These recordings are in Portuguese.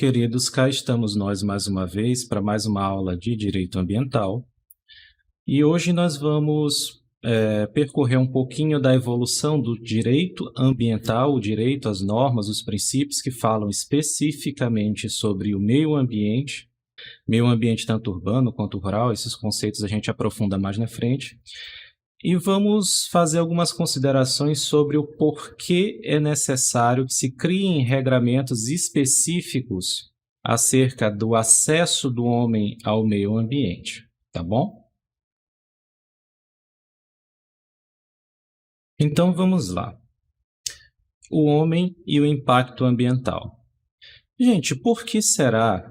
queridos, cá estamos nós mais uma vez para mais uma aula de Direito Ambiental e hoje nós vamos percorrer um pouquinho da evolução do direito ambiental, o direito, as normas, os princípios que falam especificamente sobre o meio ambiente tanto urbano quanto rural, esses conceitos a gente aprofunda mais na frente. E vamos fazer algumas considerações sobre o porquê é necessário que se criem regramentos específicos acerca do acesso do homem ao meio ambiente, tá bom? Então vamos lá. O homem e o impacto ambiental. Gente, por que será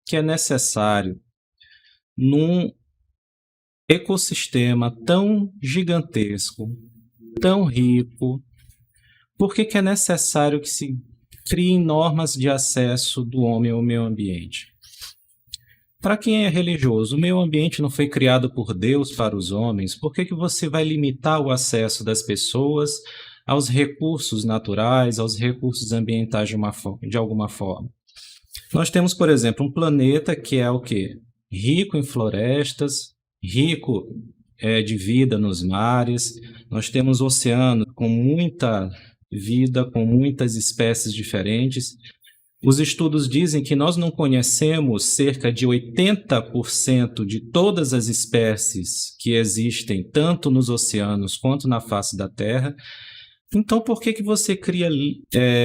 que é necessário, num ecossistema tão gigantesco, tão rico, por que é necessário que se criem normas de acesso do homem ao meio ambiente? Para quem é religioso, o meio ambiente não foi criado por Deus para os homens, por que você vai limitar o acesso das pessoas aos recursos naturais, aos recursos ambientais de alguma forma? Nós temos, por exemplo, um planeta que é o quê? Rico em florestas, rico de vida nos mares, nós temos oceano com muita vida, com muitas espécies diferentes. Os estudos dizem que nós não conhecemos cerca de 80% de todas as espécies que existem, tanto nos oceanos quanto na face da Terra. Então, por que você cria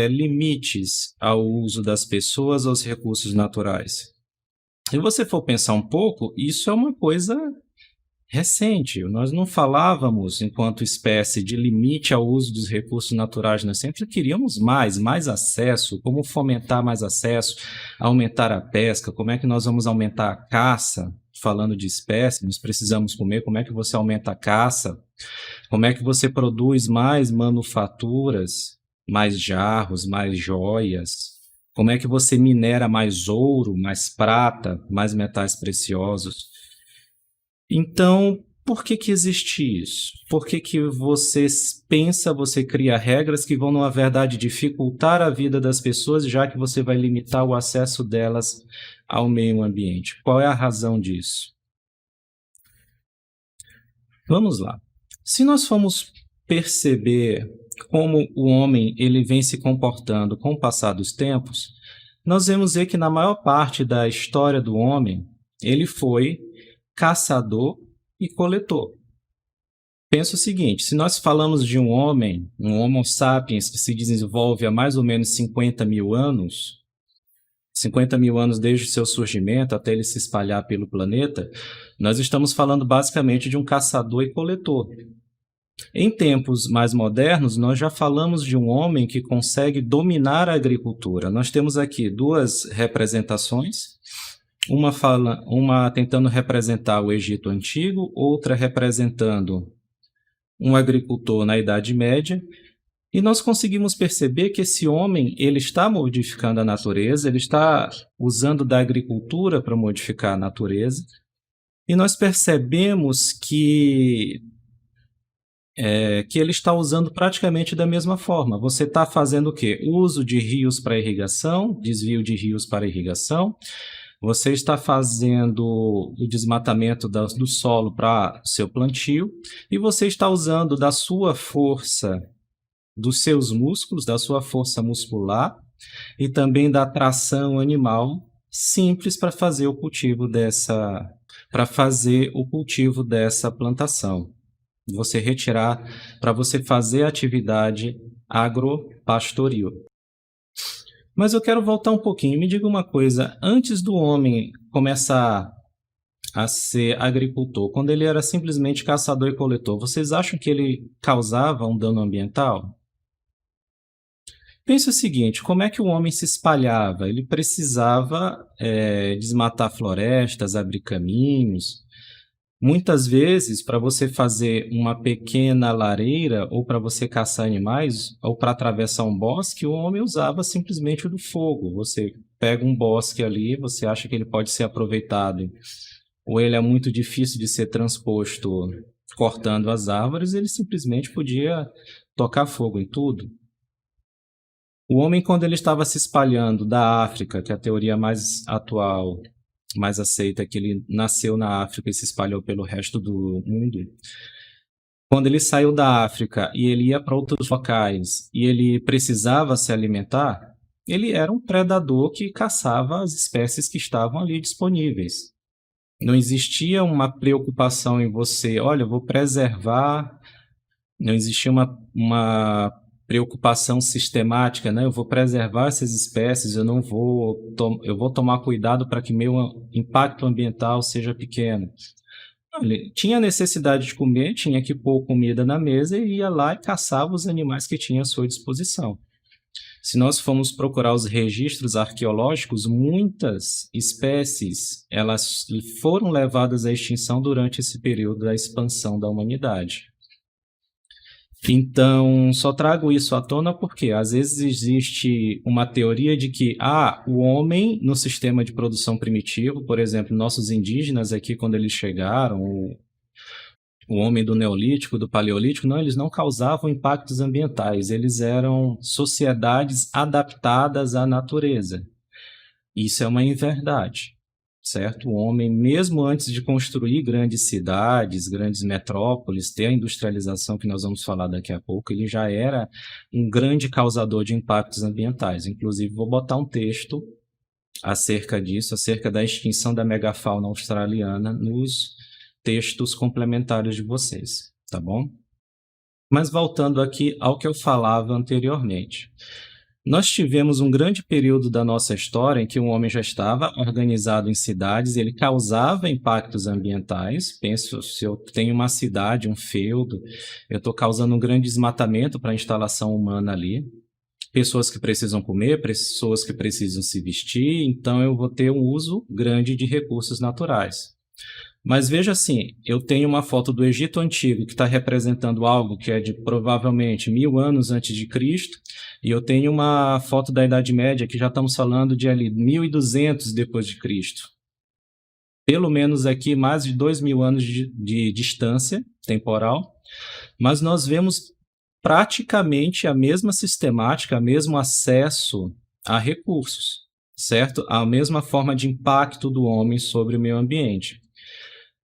limites ao uso das pessoas aos recursos naturais? Se você for pensar um pouco, isso é uma coisa recente. Nós não falávamos, enquanto espécie, de limite ao uso dos recursos naturais. Nós sempre queríamos mais acesso, como fomentar mais acesso, aumentar a pesca, como é que nós vamos aumentar a caça, falando de espécie, nós precisamos comer, como é que você aumenta a caça, como é que você produz mais manufaturas, mais jarros, mais joias, como é que você minera mais ouro, mais prata, mais metais preciosos. Então, por que existe isso? Por que você pensa, você cria regras que vão, na verdade, dificultar a vida das pessoas, já que você vai limitar o acesso delas ao meio ambiente? Qual é a razão disso? Vamos lá. Se nós formos perceber como o homem ele vem se comportando com o passar dos tempos, nós vamos ver que na maior parte da história do homem, ele foi caçador e coletor. Pensa o seguinte, se nós falamos de um homem, um Homo sapiens que se desenvolve há mais ou menos 50 mil anos desde o seu surgimento até ele se espalhar pelo planeta, nós estamos falando basicamente de um caçador e coletor. Em tempos mais modernos, nós já falamos de um homem que consegue dominar a agricultura. Nós temos aqui duas representações, uma tentando representar o Egito Antigo, outra representando um agricultor na Idade Média, e nós conseguimos perceber que esse homem ele está modificando a natureza, ele está usando da agricultura para modificar a natureza, e nós percebemos que ele está usando praticamente da mesma forma. Você está fazendo o quê? Uso de rios para irrigação, desvio de rios para irrigação, você está fazendo o desmatamento do solo para seu plantio e você está usando da sua força, dos seus músculos, da sua força muscular e também da tração animal simples para fazer o cultivo dessa plantação. Você retirar para você fazer a atividade agropastoril. Mas eu quero voltar um pouquinho. Me diga uma coisa, antes do homem começar a ser agricultor, quando ele era simplesmente caçador e coletor, vocês acham que ele causava um dano ambiental? Pense o seguinte, como é que o homem se espalhava? Ele precisava desmatar florestas, abrir caminhos. Muitas vezes, para você fazer uma pequena lareira, ou para você caçar animais, ou para atravessar um bosque, o homem usava simplesmente o do fogo. Você pega um bosque ali, você acha que ele pode ser aproveitado, ou ele é muito difícil de ser transposto cortando as árvores, ele simplesmente podia tocar fogo em tudo. O homem, quando ele estava se espalhando da África, que é a teoria mais atual, mais aceita, que ele nasceu na África e se espalhou pelo resto do mundo. Quando ele saiu da África e ele ia para outros locais e ele precisava se alimentar, ele era um predador que caçava as espécies que estavam ali disponíveis. Não existia uma preocupação em você, olha, eu vou preservar, não existia uma preocupação sistemática, né? Eu vou preservar essas espécies, eu vou tomar cuidado para que meu impacto ambiental seja pequeno. Ele tinha necessidade de comer, tinha que pôr comida na mesa e ia lá e caçava os animais que tinha à sua disposição. Se nós formos procurar os registros arqueológicos, muitas espécies elas foram levadas à extinção durante esse período da expansão da humanidade. Então, só trago isso à tona porque às vezes existe uma teoria de que o homem no sistema de produção primitivo, por exemplo, nossos indígenas aqui quando eles chegaram, o homem do Neolítico, do Paleolítico, não, eles não causavam impactos ambientais, eles eram sociedades adaptadas à natureza. Isso é uma inverdade, certo? O homem, mesmo antes de construir grandes cidades, grandes metrópoles, ter a industrialização que nós vamos falar daqui a pouco, ele já era um grande causador de impactos ambientais. Inclusive, vou botar um texto acerca disso, acerca da extinção da megafauna australiana nos textos complementares de vocês, tá bom? Mas voltando aqui ao que eu falava anteriormente. Nós tivemos um grande período da nossa história em que o homem já estava organizado em cidades, ele causava impactos ambientais. Penso, se eu tenho uma cidade, um feudo, eu estou causando um grande desmatamento para a instalação humana ali. Pessoas que precisam comer, pessoas que precisam se vestir, então eu vou ter um uso grande de recursos naturais. Mas veja assim, eu tenho uma foto do Egito Antigo que está representando algo que é de provavelmente 1000 anos antes de Cristo, e eu tenho uma foto da Idade Média que já estamos falando de ali 1200 depois de Cristo. Pelo menos aqui mais de 2000 anos de distância temporal, mas nós vemos praticamente a mesma sistemática, o mesmo acesso a recursos, certo? A mesma forma de impacto do homem sobre o meio ambiente.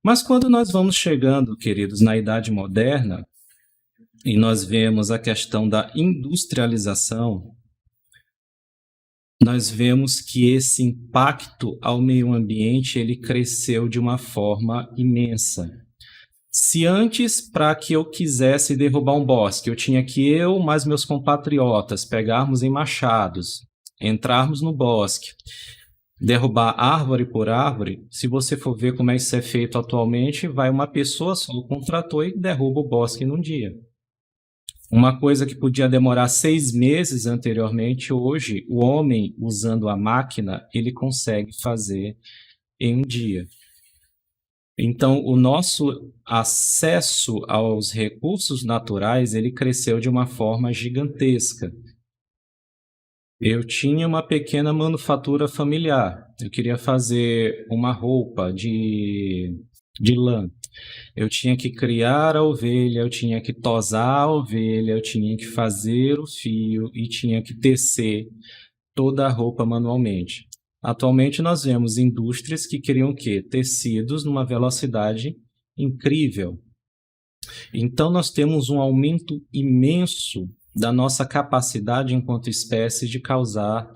Mas quando nós vamos chegando, queridos, na Idade Moderna, e nós vemos a questão da industrialização, nós vemos que esse impacto ao meio ambiente ele cresceu de uma forma imensa. Se antes, para que eu quisesse derrubar um bosque, eu tinha que eu mais meus compatriotas pegarmos em machados, entrarmos no bosque, derrubar árvore por árvore, se você for ver como é isso é feito atualmente, vai uma pessoa só com um trator e derruba o bosque num dia. Uma coisa que podia demorar 6 meses anteriormente, hoje, o homem, usando a máquina, ele consegue fazer em um dia. Então, o nosso acesso aos recursos naturais, ele cresceu de uma forma gigantesca. Eu tinha uma pequena manufatura familiar. Eu queria fazer uma roupa de lã. Eu tinha que criar a ovelha, eu tinha que tosar a ovelha, eu tinha que fazer o fio e tinha que tecer toda a roupa manualmente. Atualmente nós vemos indústrias que criam o quê? Tecidos numa velocidade incrível. Então nós temos um aumento imenso da nossa capacidade enquanto espécie de causar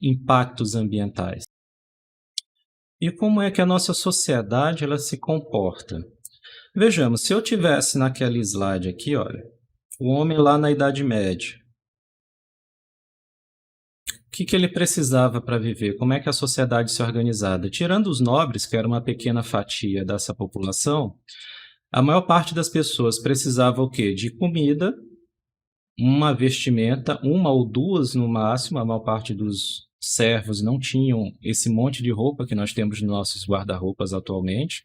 impactos ambientais. E como é que a nossa sociedade ela se comporta? Vejamos, se eu tivesse naquela slide aqui, olha, o homem lá na Idade Média, o que ele precisava para viver? Como é que a sociedade se organizava? Tirando os nobres, que era uma pequena fatia dessa população, a maior parte das pessoas precisava o quê? De comida, uma vestimenta, uma ou duas no máximo, a maior parte dos servos não tinham esse monte de roupa que nós temos nos nossos guarda-roupas atualmente,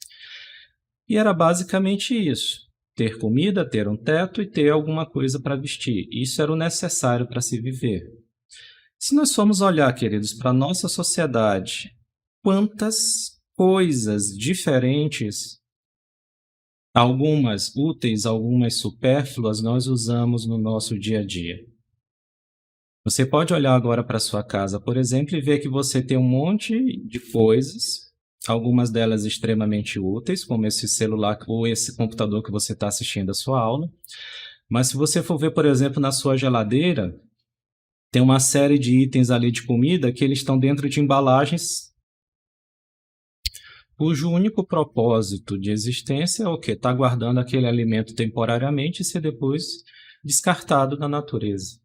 e era basicamente isso. Ter comida, ter um teto e ter alguma coisa para vestir. Isso era o necessário para se viver. Se nós formos olhar, queridos, para a nossa sociedade, quantas coisas diferentes, algumas úteis, algumas supérfluas, nós usamos no nosso dia a dia. Você pode olhar agora para sua casa, por exemplo, e ver que você tem um monte de coisas, algumas delas extremamente úteis, como esse celular ou esse computador que você está assistindo a sua aula. Mas se você for ver, por exemplo, na sua geladeira, tem uma série de itens ali de comida que eles estão dentro de embalagens cujo único propósito de existência é o quê? Está guardando aquele alimento temporariamente e ser depois descartado na natureza.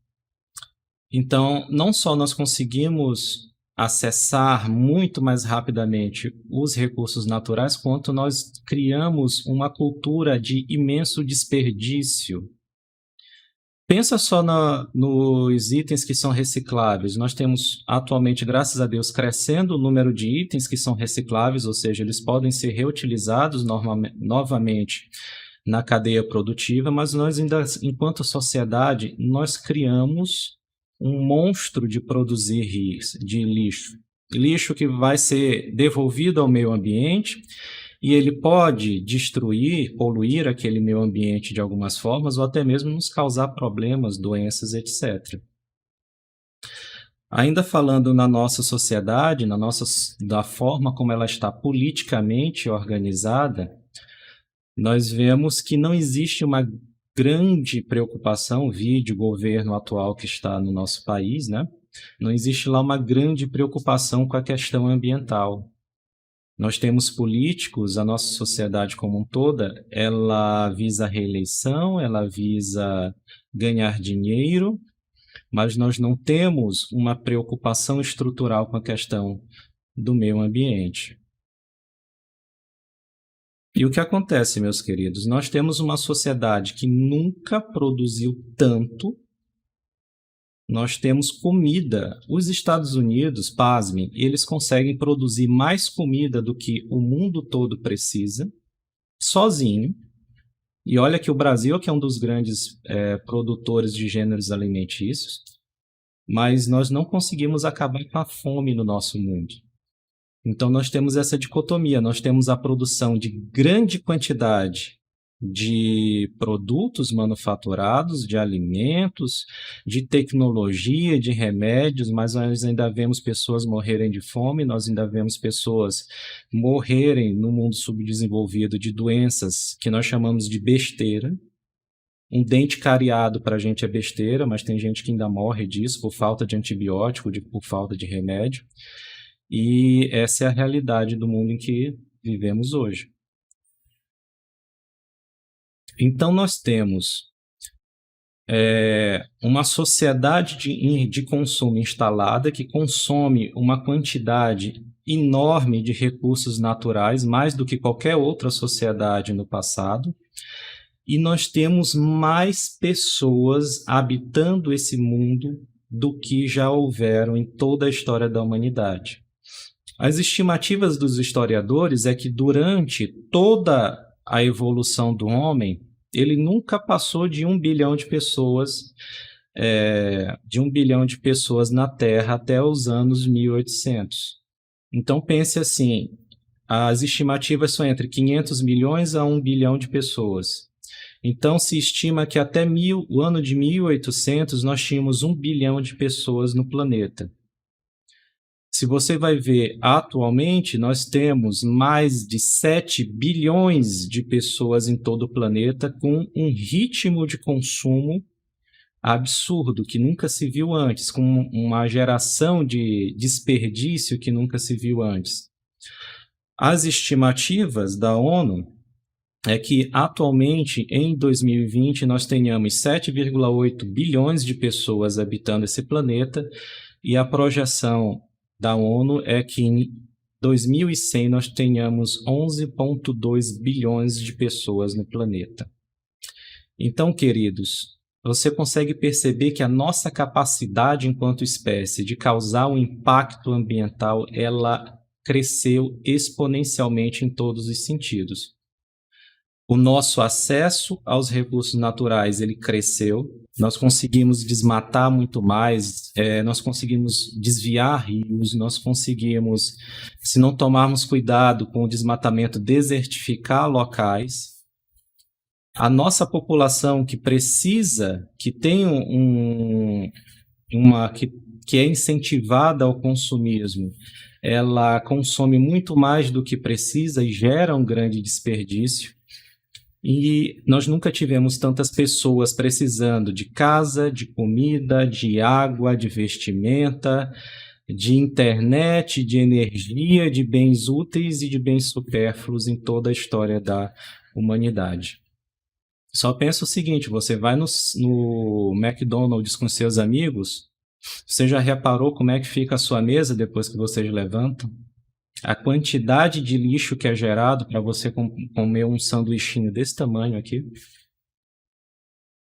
Então, não só nós conseguimos acessar muito mais rapidamente os recursos naturais, quanto nós criamos uma cultura de imenso desperdício. Pensa só nos itens que são recicláveis. Nós temos atualmente, graças a Deus, crescendo o número de itens que são recicláveis, ou seja, eles podem ser reutilizados novamente na cadeia produtiva, mas nós ainda, enquanto sociedade, nós criamos um monstro de produzir de lixo. Lixo que vai ser devolvido ao meio ambiente e ele pode destruir, poluir aquele meio ambiente de algumas formas ou até mesmo nos causar problemas, doenças, etc. Ainda falando na nossa sociedade, da forma como ela está politicamente organizada, nós vemos que não existe uma grande preocupação, vide o governo atual que está no nosso país, né? Não existe lá uma grande preocupação com a questão ambiental. Nós temos políticos, a nossa sociedade como um toda, ela visa a reeleição, ela visa ganhar dinheiro, mas nós não temos uma preocupação estrutural com a questão do meio ambiente. E o que acontece, meus queridos? Nós temos uma sociedade que nunca produziu tanto. Nós temos comida. Os Estados Unidos, pasmem, eles conseguem produzir mais comida do que o mundo todo precisa, sozinho. E olha que o Brasil que é um dos grandes produtores de gêneros alimentícios, mas nós não conseguimos acabar com a fome no nosso mundo. Então, nós temos essa dicotomia, nós temos a produção de grande quantidade de produtos manufaturados, de alimentos, de tecnologia, de remédios, mas nós ainda vemos pessoas morrerem de fome, nós ainda vemos pessoas morrerem no mundo subdesenvolvido de doenças que nós chamamos de besteira. Um dente cariado para a gente é besteira, mas tem gente que ainda morre disso por falta de antibiótico, por falta de remédio. E essa é a realidade do mundo em que vivemos hoje. Então, nós temos uma sociedade de consumo instalada que consome uma quantidade enorme de recursos naturais, mais do que qualquer outra sociedade no passado, e nós temos mais pessoas habitando esse mundo do que já houveram em toda a história da humanidade. As estimativas dos historiadores é que durante toda a evolução do homem, ele nunca passou de 1 bilhão de pessoas, na Terra até os anos 1800. Então pense assim, as estimativas são entre 500 milhões a 1 bilhão de pessoas. Então se estima que até o ano de 1800 nós tínhamos 1 bilhão de pessoas no planeta. Se você vai ver, atualmente, nós temos mais de 7 bilhões de pessoas em todo o planeta com um ritmo de consumo absurdo, que nunca se viu antes, com uma geração de desperdício que nunca se viu antes. As estimativas da ONU é que, atualmente, em 2020, nós tenhamos 7,8 bilhões de pessoas habitando esse planeta e a projeção da ONU é que em 2100 nós tenhamos 11,2 bilhões de pessoas no planeta. Então, queridos, você consegue perceber que a nossa capacidade enquanto espécie de causar um impacto ambiental, ela cresceu exponencialmente em todos os sentidos. O nosso acesso aos recursos naturais, ele cresceu. Nós conseguimos desmatar muito mais, nós conseguimos desviar rios, nós conseguimos, se não tomarmos cuidado com o desmatamento, desertificar locais. A nossa população que precisa, que tem que é incentivada ao consumismo, ela consome muito mais do que precisa e gera um grande desperdício. E nós nunca tivemos tantas pessoas precisando de casa, de comida, de água, de vestimenta, de internet, de energia, de bens úteis e de bens supérfluos em toda a história da humanidade. Só pensa o seguinte, você vai no McDonald's com seus amigos, você já reparou como é que fica a sua mesa depois que vocês levantam? A quantidade de lixo que é gerado para você comer um sanduichinho desse tamanho aqui,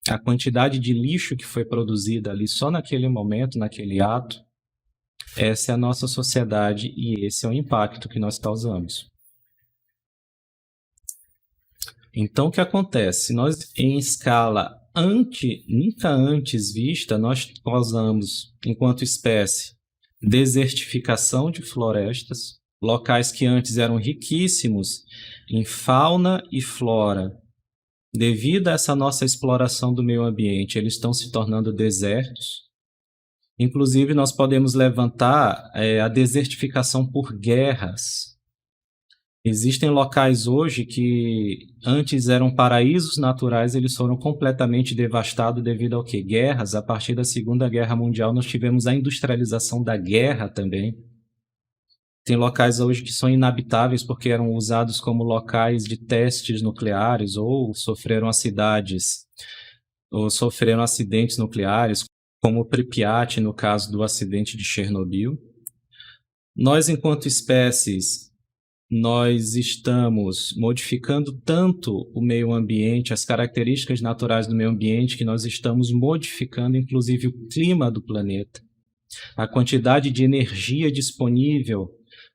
a quantidade de lixo que foi produzida ali só naquele momento, naquele ato, essa é a nossa sociedade e esse é o impacto que nós causamos. Então, o que acontece? Nós, em escala nunca antes vista, nós causamos, enquanto espécie, desertificação de florestas, locais que antes eram riquíssimos em fauna e flora. Devido a essa nossa exploração do meio ambiente, eles estão se tornando desertos. Inclusive, nós podemos levantar a desertificação por guerras. Existem locais hoje que antes eram paraísos naturais, eles foram completamente devastados devido ao quê? Guerras. A partir da Segunda Guerra Mundial, nós tivemos a industrialização da guerra também. Tem locais hoje que são inabitáveis porque eram usados como locais de testes nucleares ou sofreram acidentes nucleares, como Pripyat, no caso do acidente de Chernobyl. Nós, enquanto espécies, nós estamos modificando tanto o meio ambiente, as características naturais do meio ambiente, que nós estamos modificando, inclusive, o clima do planeta. A quantidade de energia disponível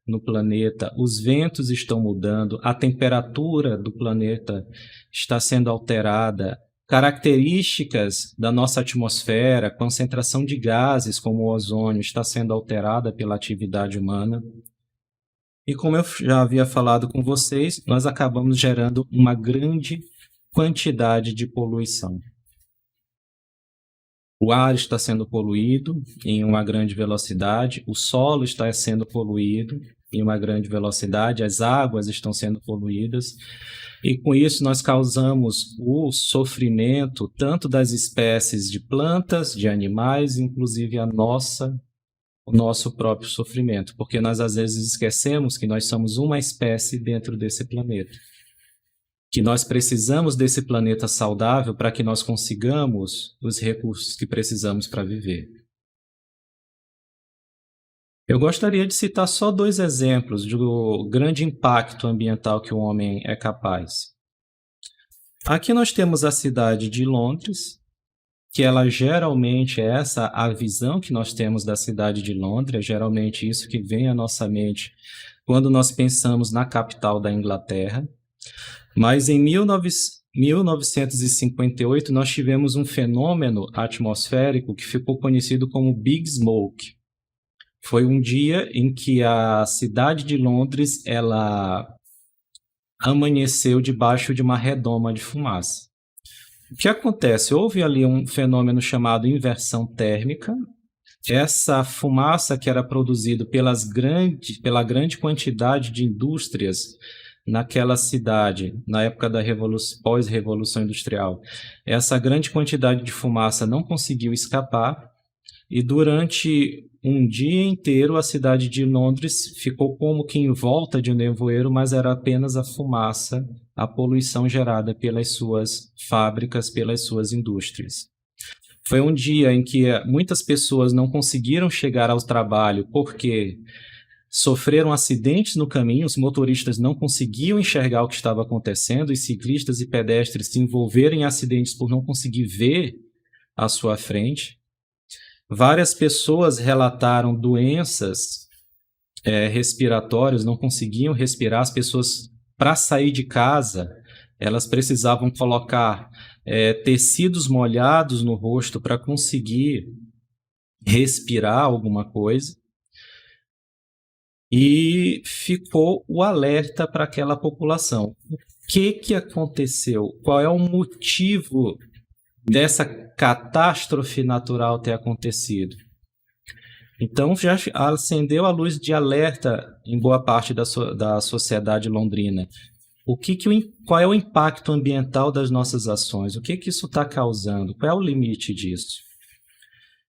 no planeta, os ventos estão mudando, a temperatura do planeta está sendo alterada, características da nossa atmosfera, concentração de gases como o ozônio está sendo alterada pela atividade humana. E como eu já havia falado com vocês, nós acabamos gerando uma grande quantidade de poluição. O ar está sendo poluído em uma grande velocidade, o solo está sendo poluído em uma grande velocidade, as águas estão sendo poluídas, e com isso nós causamos o sofrimento tanto das espécies de plantas, de animais, inclusive o nosso próprio sofrimento, porque nós às vezes esquecemos que nós somos uma espécie dentro desse planeta, que nós precisamos desse planeta saudável para que nós consigamos os recursos que precisamos para viver. Eu gostaria de citar só 2 exemplos do grande impacto ambiental que o homem é capaz. Aqui nós temos a cidade de Londres, que ela geralmente é a visão que nós temos da cidade de Londres, é geralmente isso que vem à nossa mente quando nós pensamos na capital da Inglaterra. Mas em 1958 nós tivemos um fenômeno atmosférico que ficou conhecido como Big Smoke. Foi um dia em que a cidade de Londres ela amanheceu debaixo de uma redoma de fumaça. O que acontece? Houve ali um fenômeno chamado inversão térmica. Essa fumaça que era produzida pela grande quantidade de indústrias naquela cidade, na época da pós-revolução industrial, essa grande quantidade de fumaça não conseguiu escapar e durante um dia inteiro a cidade de Londres ficou como que em volta de um nevoeiro, mas era apenas a fumaça, a poluição gerada pelas suas fábricas, pelas suas indústrias. Foi um dia em que muitas pessoas não conseguiram chegar ao trabalho porque sofreram acidentes no caminho, os motoristas não conseguiam enxergar o que estava acontecendo, e ciclistas e pedestres se envolveram em acidentes por não conseguir ver à sua frente. Várias pessoas relataram doenças respiratórias, não conseguiam respirar. As pessoas, para sair de casa, elas precisavam colocar tecidos molhados no rosto para conseguir respirar alguma coisa. E ficou o alerta para aquela população. O que aconteceu? Qual é o motivo dessa catástrofe natural ter acontecido. Então já acendeu a luz de alerta em boa parte da sociedade londrina. Qual é o impacto ambiental das nossas ações? O que isso está causando? Qual é o limite disso?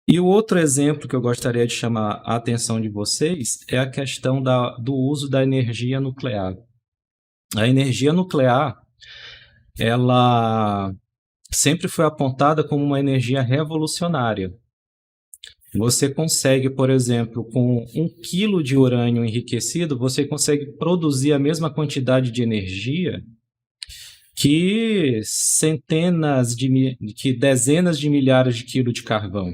E o outro exemplo que eu gostaria de chamar a atenção de vocês é a questão do uso da energia nuclear. A energia nuclear, ela sempre foi apontada como uma energia revolucionária. Você consegue, por exemplo, com 1 quilo de urânio enriquecido, você consegue produzir a mesma quantidade de energia que dezenas de milhares de quilos de carvão.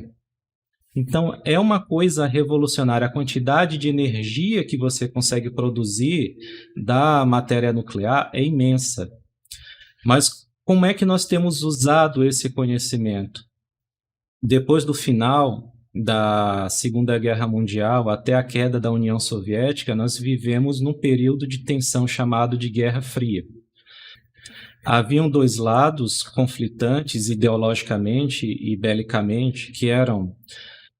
Então, é uma coisa revolucionária. A quantidade de energia que você consegue produzir da matéria nuclear é imensa. Mas como é que nós temos usado esse conhecimento? Depois do final da Segunda Guerra Mundial até a queda da União Soviética, nós vivemos num período de tensão chamado de Guerra Fria. Haviam dois lados conflitantes ideologicamente e belicamente, que eram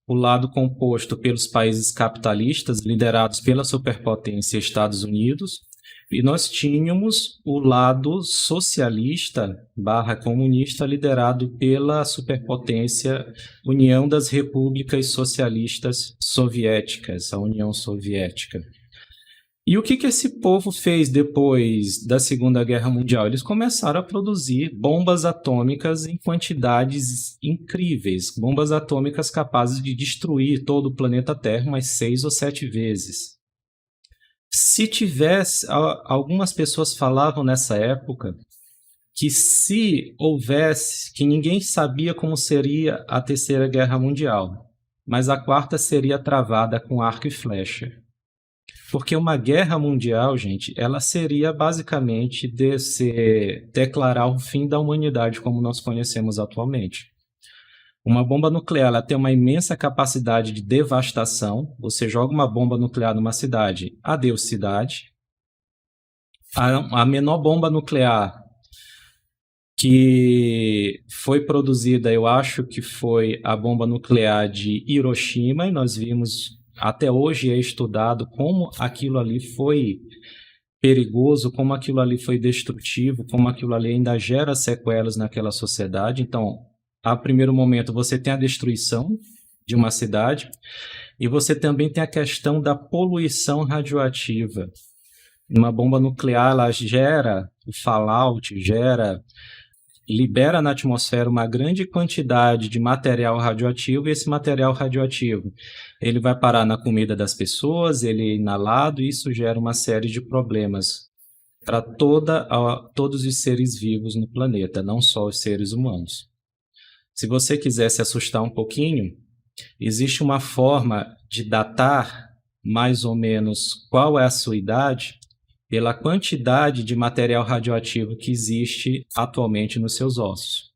o lado composto pelos países capitalistas, liderados pela superpotência Estados Unidos, e nós tínhamos o lado socialista / comunista, liderado pela superpotência União das Repúblicas Socialistas Soviéticas, a União Soviética. E o que esse povo fez depois da Segunda Guerra Mundial? Eles começaram a produzir bombas atômicas em quantidades incríveis, bombas atômicas capazes de destruir todo o planeta Terra umas 6 ou 7 vezes. Se tivesse, algumas pessoas falavam nessa época que se houvesse, que ninguém sabia como seria a Terceira Guerra Mundial, mas a quarta seria travada com arco e flecha. Porque uma guerra mundial, gente, ela seria basicamente declarar o fim da humanidade como nós conhecemos atualmente. Uma bomba nuclear ela tem uma imensa capacidade de devastação. Você joga uma bomba nuclear numa cidade, adeus cidade. A menor bomba nuclear que foi produzida, eu acho que foi a bomba nuclear de Hiroshima, e nós vimos, até hoje é estudado como aquilo ali foi perigoso, como aquilo ali foi destrutivo, como aquilo ali ainda gera sequelas naquela sociedade. Então, a primeiro momento, você tem a destruição de uma cidade e você também tem a questão da poluição radioativa. Uma bomba nuclear, ela gera o fallout, libera na atmosfera uma grande quantidade de material radioativo, e esse material radioativo ele vai parar na comida das pessoas, ele é inalado, e isso gera uma série de problemas para todos os seres vivos no planeta, não só os seres humanos. Se você quiser se assustar um pouquinho, existe uma forma de datar mais ou menos qual é a sua idade pela quantidade de material radioativo que existe atualmente nos seus ossos.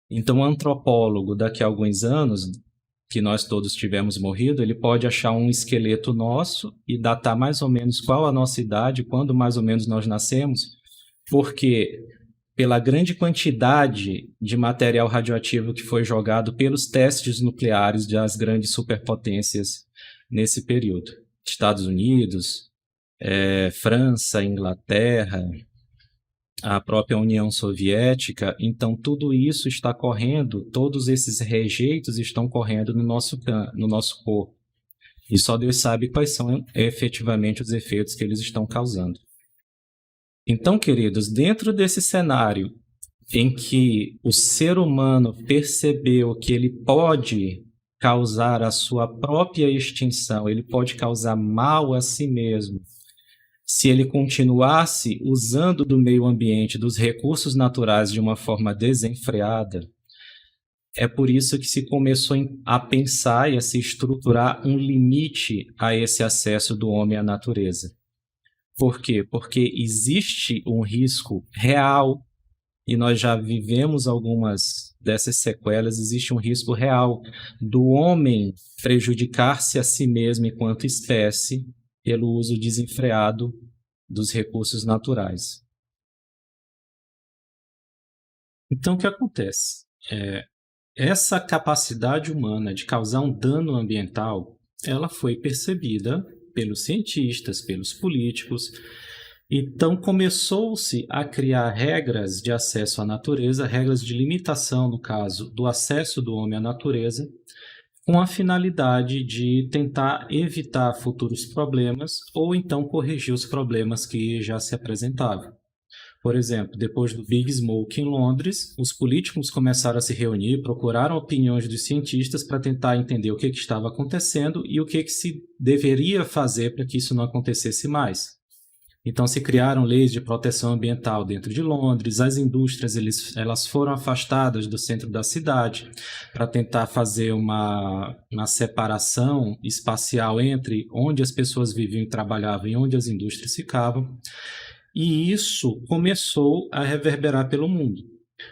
Então, um antropólogo, daqui a alguns anos, que nós todos tivemos morrido, ele pode achar um esqueleto nosso e datar mais ou menos qual a nossa idade, quando mais ou menos nós nascemos, porque pela grande quantidade de material radioativo que foi jogado pelos testes nucleares das grandes superpotências nesse período. Estados Unidos, França, Inglaterra, a própria União Soviética. Então, tudo isso está correndo, todos esses rejeitos estão correndo no nosso corpo. E só Deus sabe quais são efetivamente os efeitos que eles estão causando. Então, queridos, dentro desse cenário em que o ser humano percebeu que ele pode causar a sua própria extinção, ele pode causar mal a si mesmo, se ele continuasse usando do meio ambiente, dos recursos naturais de uma forma desenfreada, é por isso que se começou a pensar e a se estruturar um limite a esse acesso do homem à natureza. Por quê? Porque existe um risco real, e nós já vivemos algumas dessas sequelas, existe um risco real do homem prejudicar-se a si mesmo enquanto espécie pelo uso desenfreado dos recursos naturais. Então, o que acontece? essa capacidade humana de causar um dano ambiental, ela foi percebida pelos cientistas, pelos políticos. Então começou-se a criar regras de acesso à natureza, regras de limitação, no caso, do acesso do homem à natureza, com a finalidade de tentar evitar futuros problemas ou então corrigir os problemas que já se apresentavam. Por exemplo, depois do Big Smoke em Londres, os políticos começaram a se reunir, procuraram opiniões dos cientistas para tentar entender o que estava acontecendo e o que se deveria fazer para que isso não acontecesse mais. Então, se criaram leis de proteção ambiental dentro de Londres, as indústrias elas foram afastadas do centro da cidade para tentar fazer uma separação espacial entre onde as pessoas viviam e trabalhavam e onde as indústrias ficavam. E isso começou a reverberar pelo mundo.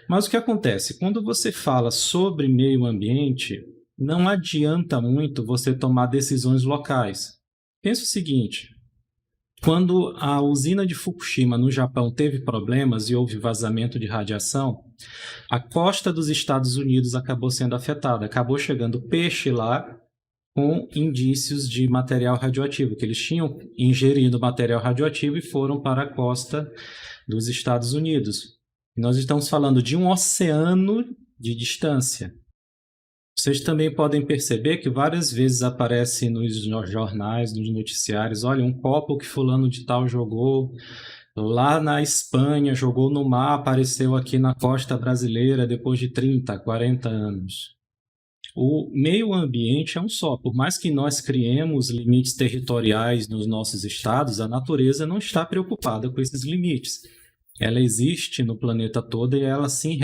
Mas o que acontece? Quando você fala sobre meio ambiente, não adianta muito você tomar decisões locais. Pensa o seguinte: quando a usina de Fukushima, no Japão, teve problemas e houve vazamento de radiação, a costa dos Estados Unidos acabou sendo afetada. Acabou chegando peixe lá com indícios de material radioativo, que eles tinham ingerido material radioativo e foram para a costa dos Estados Unidos. E nós estamos falando de um oceano de distância. Vocês também podem perceber que várias vezes aparece nos jornais, nos noticiários, olha, um copo que fulano de tal jogou lá na Espanha, jogou no mar, apareceu aqui na costa brasileira depois de 30, 40 anos. O meio ambiente é um só. Por mais que nós criemos limites territoriais nos nossos estados, a natureza não está preocupada com esses limites. Ela existe no planeta todo e ela se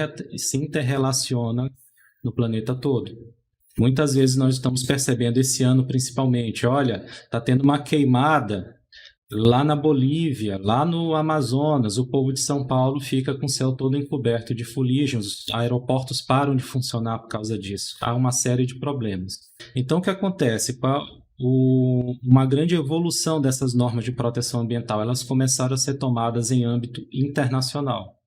interrelaciona no planeta todo. Muitas vezes nós estamos percebendo esse ano principalmente, olha, está tendo uma queimada lá na Bolívia, lá no Amazonas, o povo de São Paulo fica com o céu todo encoberto de fuligem, os aeroportos param de funcionar por causa disso. Há uma série de problemas. Então, o que acontece? Uma grande evolução dessas normas de proteção ambiental, elas começaram a ser tomadas em âmbito internacional.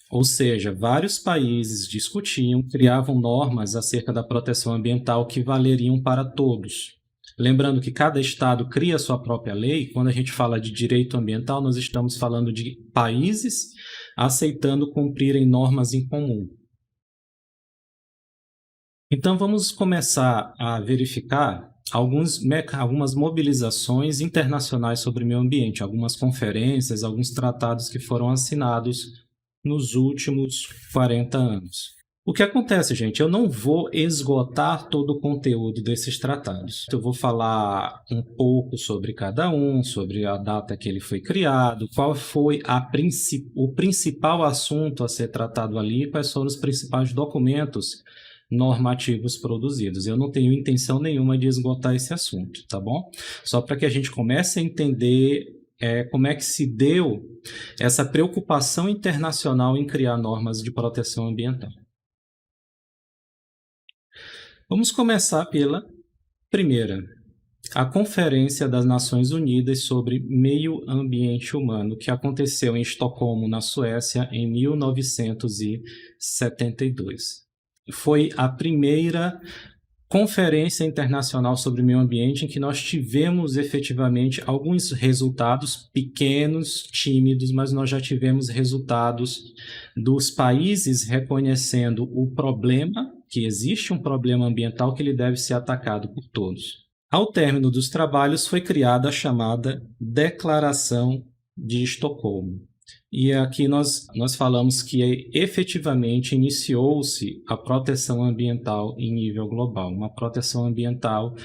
Ou seja, vários países discutiam, criavam normas acerca da proteção ambiental que valeriam para todos. Lembrando que cada estado cria sua própria lei. Quando a gente fala de direito ambiental, nós estamos falando de países aceitando cumprirem normas em comum. Então, vamos começar a verificar algumas mobilizações internacionais sobre meio ambiente, algumas conferências, alguns tratados que foram assinados nos últimos 40 anos. O que acontece, gente? Eu não vou esgotar todo o conteúdo desses tratados. Eu vou falar um pouco sobre cada um, sobre a data que ele foi criado, qual foi o principal assunto a ser tratado ali, quais foram os principais documentos normativos produzidos. Eu não tenho intenção nenhuma de esgotar esse assunto, tá bom? Só para que a gente comece a entender como é que se deu essa preocupação internacional em criar normas de proteção ambiental. Vamos começar pela primeira, a Conferência das Nações Unidas sobre Meio Ambiente Humano, que aconteceu em Estocolmo, na Suécia, em 1972. Foi a primeira conferência internacional sobre meio ambiente em que nós tivemos efetivamente alguns resultados pequenos, tímidos, mas nós já tivemos resultados dos países reconhecendo o problema, que existe um problema ambiental que ele deve ser atacado por todos. Ao término dos trabalhos foi criada a chamada Declaração de Estocolmo. E aqui nós falamos que efetivamente iniciou-se a proteção ambiental em nível global, uma proteção ambiental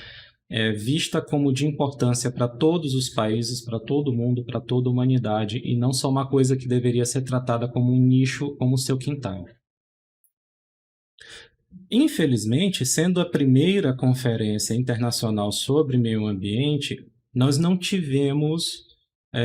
vista como de importância para todos os países, para todo mundo, para toda a humanidade, e não só uma coisa que deveria ser tratada como um nicho, como o seu quintal. Infelizmente, sendo a primeira conferência internacional sobre meio ambiente, nós não tivemos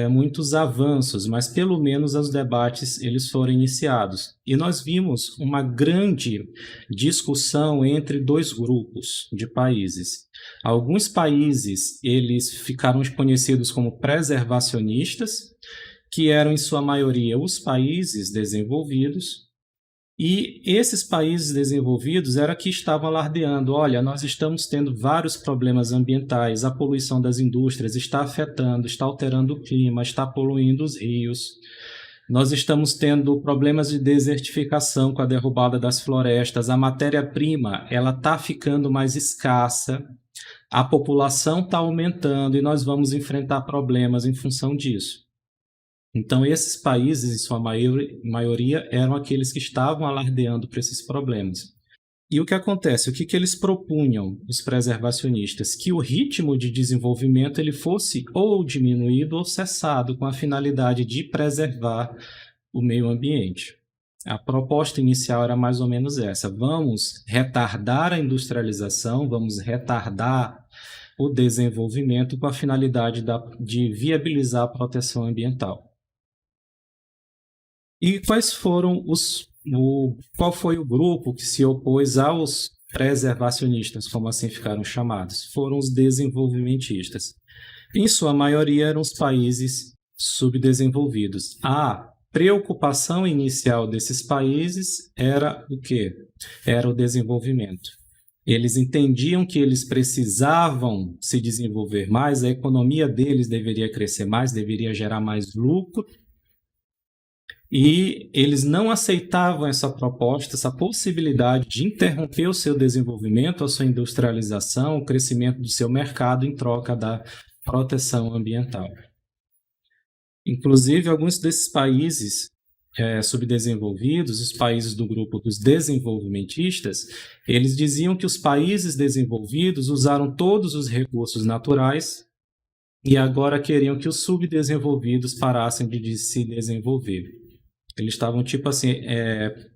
muitos avanços, mas pelo menos os debates eles foram iniciados. E nós vimos uma grande discussão entre dois grupos de países. Alguns países eles ficaram conhecidos como preservacionistas, que eram em sua maioria os países desenvolvidos, E esses países desenvolvidos eram que estavam alardeando, olha, nós estamos tendo vários problemas ambientais, a poluição das indústrias está afetando, está alterando o clima, está poluindo os rios. Nós estamos tendo problemas de desertificação com a derrubada das florestas, a matéria-prima ela está ficando mais escassa, a população está aumentando e nós vamos enfrentar problemas em função disso. Então, esses países, em sua maioria, eram aqueles que estavam alardeando para esses problemas. E o que acontece? O que eles propunham, os preservacionistas? Que o ritmo de desenvolvimento ele fosse ou diminuído ou cessado, com a finalidade de preservar o meio ambiente. A proposta inicial era mais ou menos essa: vamos retardar a industrialização, vamos retardar o desenvolvimento com a finalidade de viabilizar a proteção ambiental. E quais foram qual foi o grupo que se opôs aos preservacionistas, como assim ficaram chamados? Foram os desenvolvimentistas. Em sua maioria eram os países subdesenvolvidos. A preocupação inicial desses países era o quê? Era o desenvolvimento. Eles entendiam que eles precisavam se desenvolver mais, a economia deles deveria crescer mais, deveria gerar mais lucro, e eles não aceitavam essa proposta, essa possibilidade de interromper o seu desenvolvimento, a sua industrialização, o crescimento do seu mercado em troca da proteção ambiental. Inclusive, alguns desses países subdesenvolvidos, os países do grupo dos desenvolvimentistas, eles diziam que os países desenvolvidos usaram todos os recursos naturais e agora queriam que os subdesenvolvidos parassem de se desenvolver. Eles estavam tipo assim,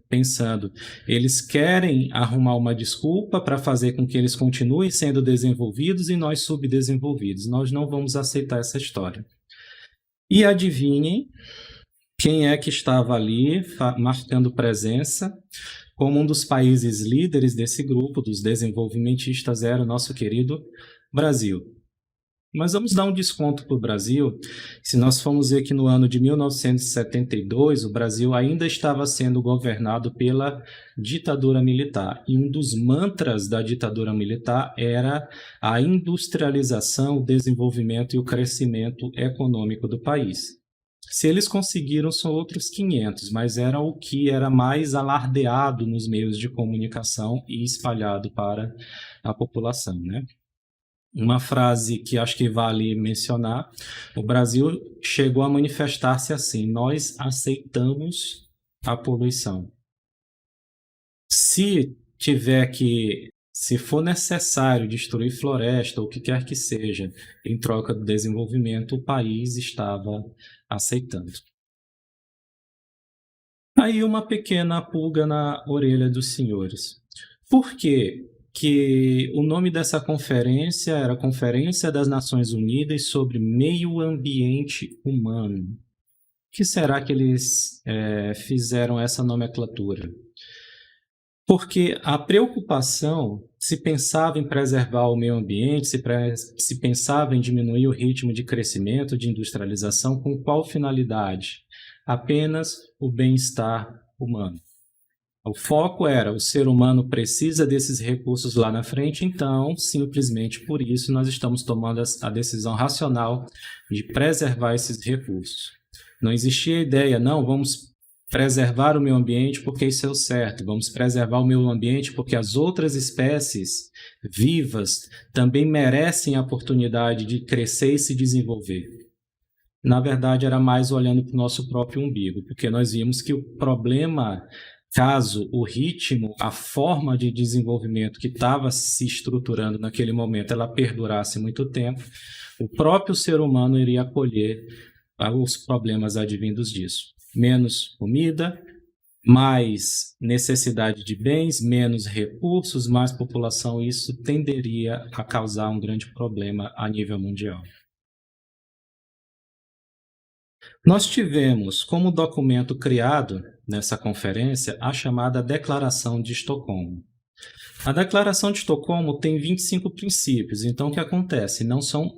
pensando, eles querem arrumar uma desculpa para fazer com que eles continuem sendo desenvolvidos e nós subdesenvolvidos. Nós não vamos aceitar essa história. E adivinhem quem é que estava ali marcando presença como um dos países líderes desse grupo, dos desenvolvimentistas, era o nosso querido Brasil. Mas vamos dar um desconto para o Brasil. Se nós formos ver que no ano de 1972, o Brasil ainda estava sendo governado pela ditadura militar. E um dos mantras da ditadura militar era a industrialização, o desenvolvimento e o crescimento econômico do país. Se eles conseguiram, são outros 500, mas era o que era mais alardeado nos meios de comunicação e espalhado para a população, né? Uma frase que acho que vale mencionar: o Brasil chegou a manifestar-se assim: nós aceitamos a poluição. Se for necessário destruir floresta ou o que quer que seja em troca do desenvolvimento, o país estava aceitando. Aí uma pequena pulga na orelha dos senhores. Por quê? Que o nome dessa conferência era Conferência das Nações Unidas sobre Meio Ambiente Humano. O que será que eles fizeram essa nomenclatura? Porque a preocupação, se pensava em preservar o meio ambiente, se pensava em diminuir o ritmo de crescimento, de industrialização, com qual finalidade? Apenas o bem-estar humano. O foco era, o ser humano precisa desses recursos lá na frente, então, simplesmente por isso, nós estamos tomando a decisão racional de preservar esses recursos. Não existia a ideia, não, vamos preservar o meio ambiente porque isso é o certo, vamos preservar o meio ambiente porque as outras espécies vivas também merecem a oportunidade de crescer e se desenvolver. Na verdade, era mais olhando para o nosso próprio umbigo, porque nós vimos que o problema, caso o ritmo, a forma de desenvolvimento que estava se estruturando naquele momento, ela perdurasse muito tempo, o próprio ser humano iria colher os problemas advindos disso. Menos comida, mais necessidade de bens, menos recursos, mais população, isso tenderia a causar um grande problema a nível mundial. Nós tivemos como documento criado nessa conferência a chamada Declaração de Estocolmo. A Declaração de Estocolmo tem 25 princípios, então o que acontece? Não são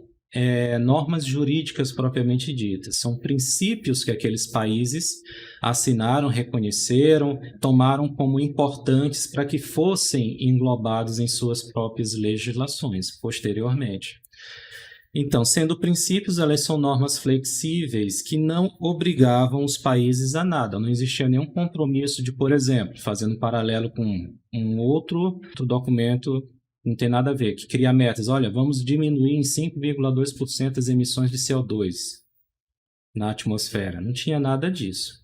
normas jurídicas propriamente ditas, são princípios que aqueles países assinaram, reconheceram, tomaram como importantes para que fossem englobados em suas próprias legislações posteriormente. Então, sendo princípios, elas são normas flexíveis que não obrigavam os países a nada. Não existia nenhum compromisso de, por exemplo, fazendo um paralelo com um outro documento, não tem nada a ver, que cria metas. Olha, vamos diminuir em 5,2% as emissões de CO2 na atmosfera. Não tinha nada disso.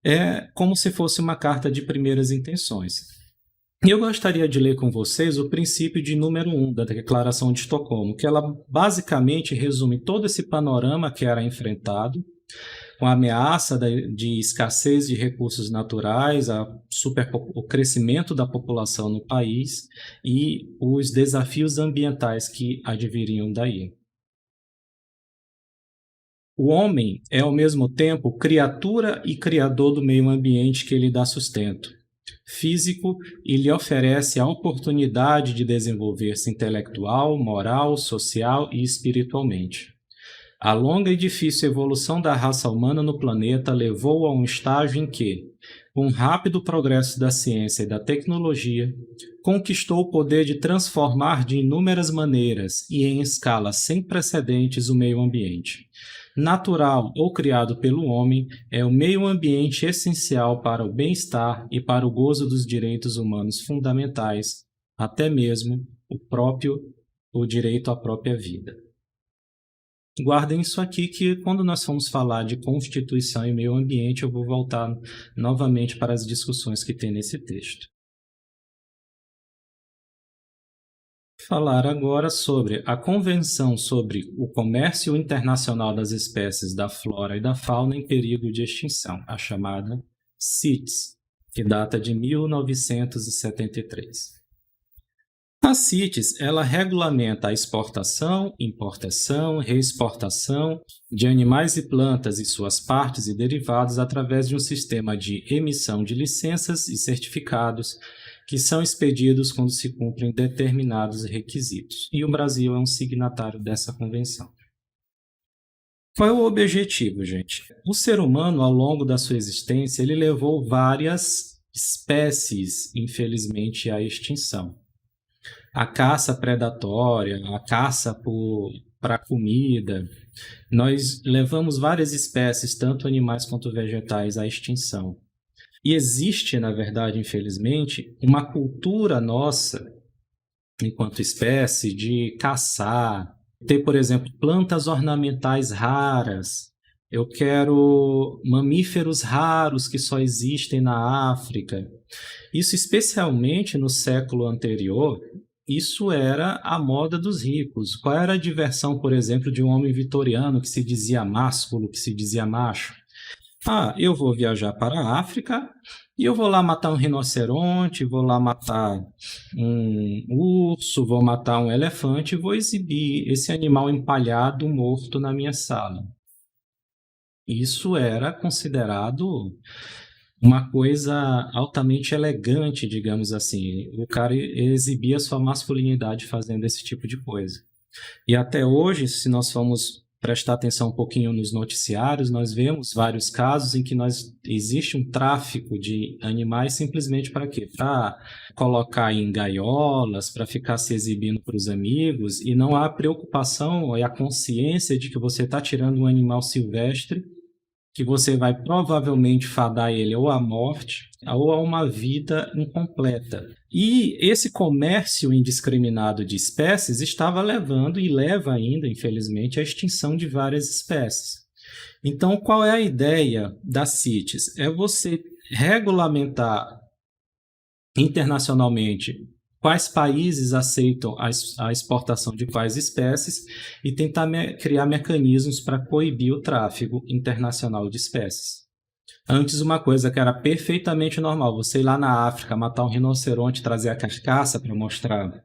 É como se fosse uma carta de primeiras intenções. Eu gostaria de ler com vocês o princípio de número 1 da Declaração de Estocolmo, que ela basicamente resume todo esse panorama que era enfrentado, com a ameaça de escassez de recursos naturais, o crescimento da população no país e os desafios ambientais que adviriam daí. O homem é, ao mesmo tempo, criatura e criador do meio ambiente que lhe dá sustento físico e lhe oferece a oportunidade de desenvolver-se intelectual, moral, social e espiritualmente. A longa e difícil evolução da raça humana no planeta levou a um estágio em que, com o rápido progresso da ciência e da tecnologia, conquistou o poder de transformar de inúmeras maneiras e em escala sem precedentes o meio ambiente. Natural ou criado pelo homem, é o meio ambiente essencial para o bem-estar e para o gozo dos direitos humanos fundamentais, até mesmo o direito à própria vida. Guardem isso aqui que quando nós formos falar de Constituição e meio ambiente, eu vou voltar novamente para as discussões que tem nesse texto. Falar agora sobre a Convenção sobre o Comércio Internacional das Espécies da Flora e da Fauna em Perigo de Extinção, a chamada CITES, que data de 1973. A CITES, ela regulamenta a exportação, importação, reexportação de animais e plantas e suas partes e derivados através de um sistema de emissão de licenças e certificados que são expedidos quando se cumprem determinados requisitos. E o Brasil é um signatário dessa convenção. Qual é o objetivo, gente? O ser humano, ao longo da sua existência, ele levou várias espécies, infelizmente, à extinção. A caça predatória, a caça para comida. Nós levamos várias espécies, tanto animais quanto vegetais, à extinção. E existe, na verdade, infelizmente, uma cultura nossa, enquanto espécie, de caçar, ter, por exemplo, plantas ornamentais raras. Eu quero mamíferos raros que só existem na África. Isso, especialmente no século anterior, isso era a moda dos ricos. Qual era a diversão, por exemplo, de um homem vitoriano que se dizia másculo, que se dizia macho? Eu vou viajar para a África e eu vou lá matar um rinoceronte, vou lá matar um urso, vou matar um elefante e vou exibir esse animal empalhado, morto na minha sala. Isso era considerado uma coisa altamente elegante, digamos assim. O cara exibia sua masculinidade fazendo esse tipo de coisa. E até hoje, se nós formos prestar atenção um pouquinho nos noticiários, nós vemos vários casos em que existe um tráfico de animais simplesmente para quê? Para colocar em gaiolas, para ficar se exibindo para os amigos, e não há preocupação e a consciência de que você está tirando um animal silvestre, que você vai provavelmente fadar ele ou à morte ou a uma vida incompleta. E esse comércio indiscriminado de espécies estava levando e leva ainda, infelizmente, à extinção de várias espécies. Então, qual é a ideia da CITES? É você regulamentar internacionalmente quais países aceitam a exportação de quais espécies e tentar criar mecanismos para coibir o tráfego internacional de espécies. Antes, uma coisa que era perfeitamente normal, você ir lá na África, matar um rinoceronte, trazer a carcaça para mostrar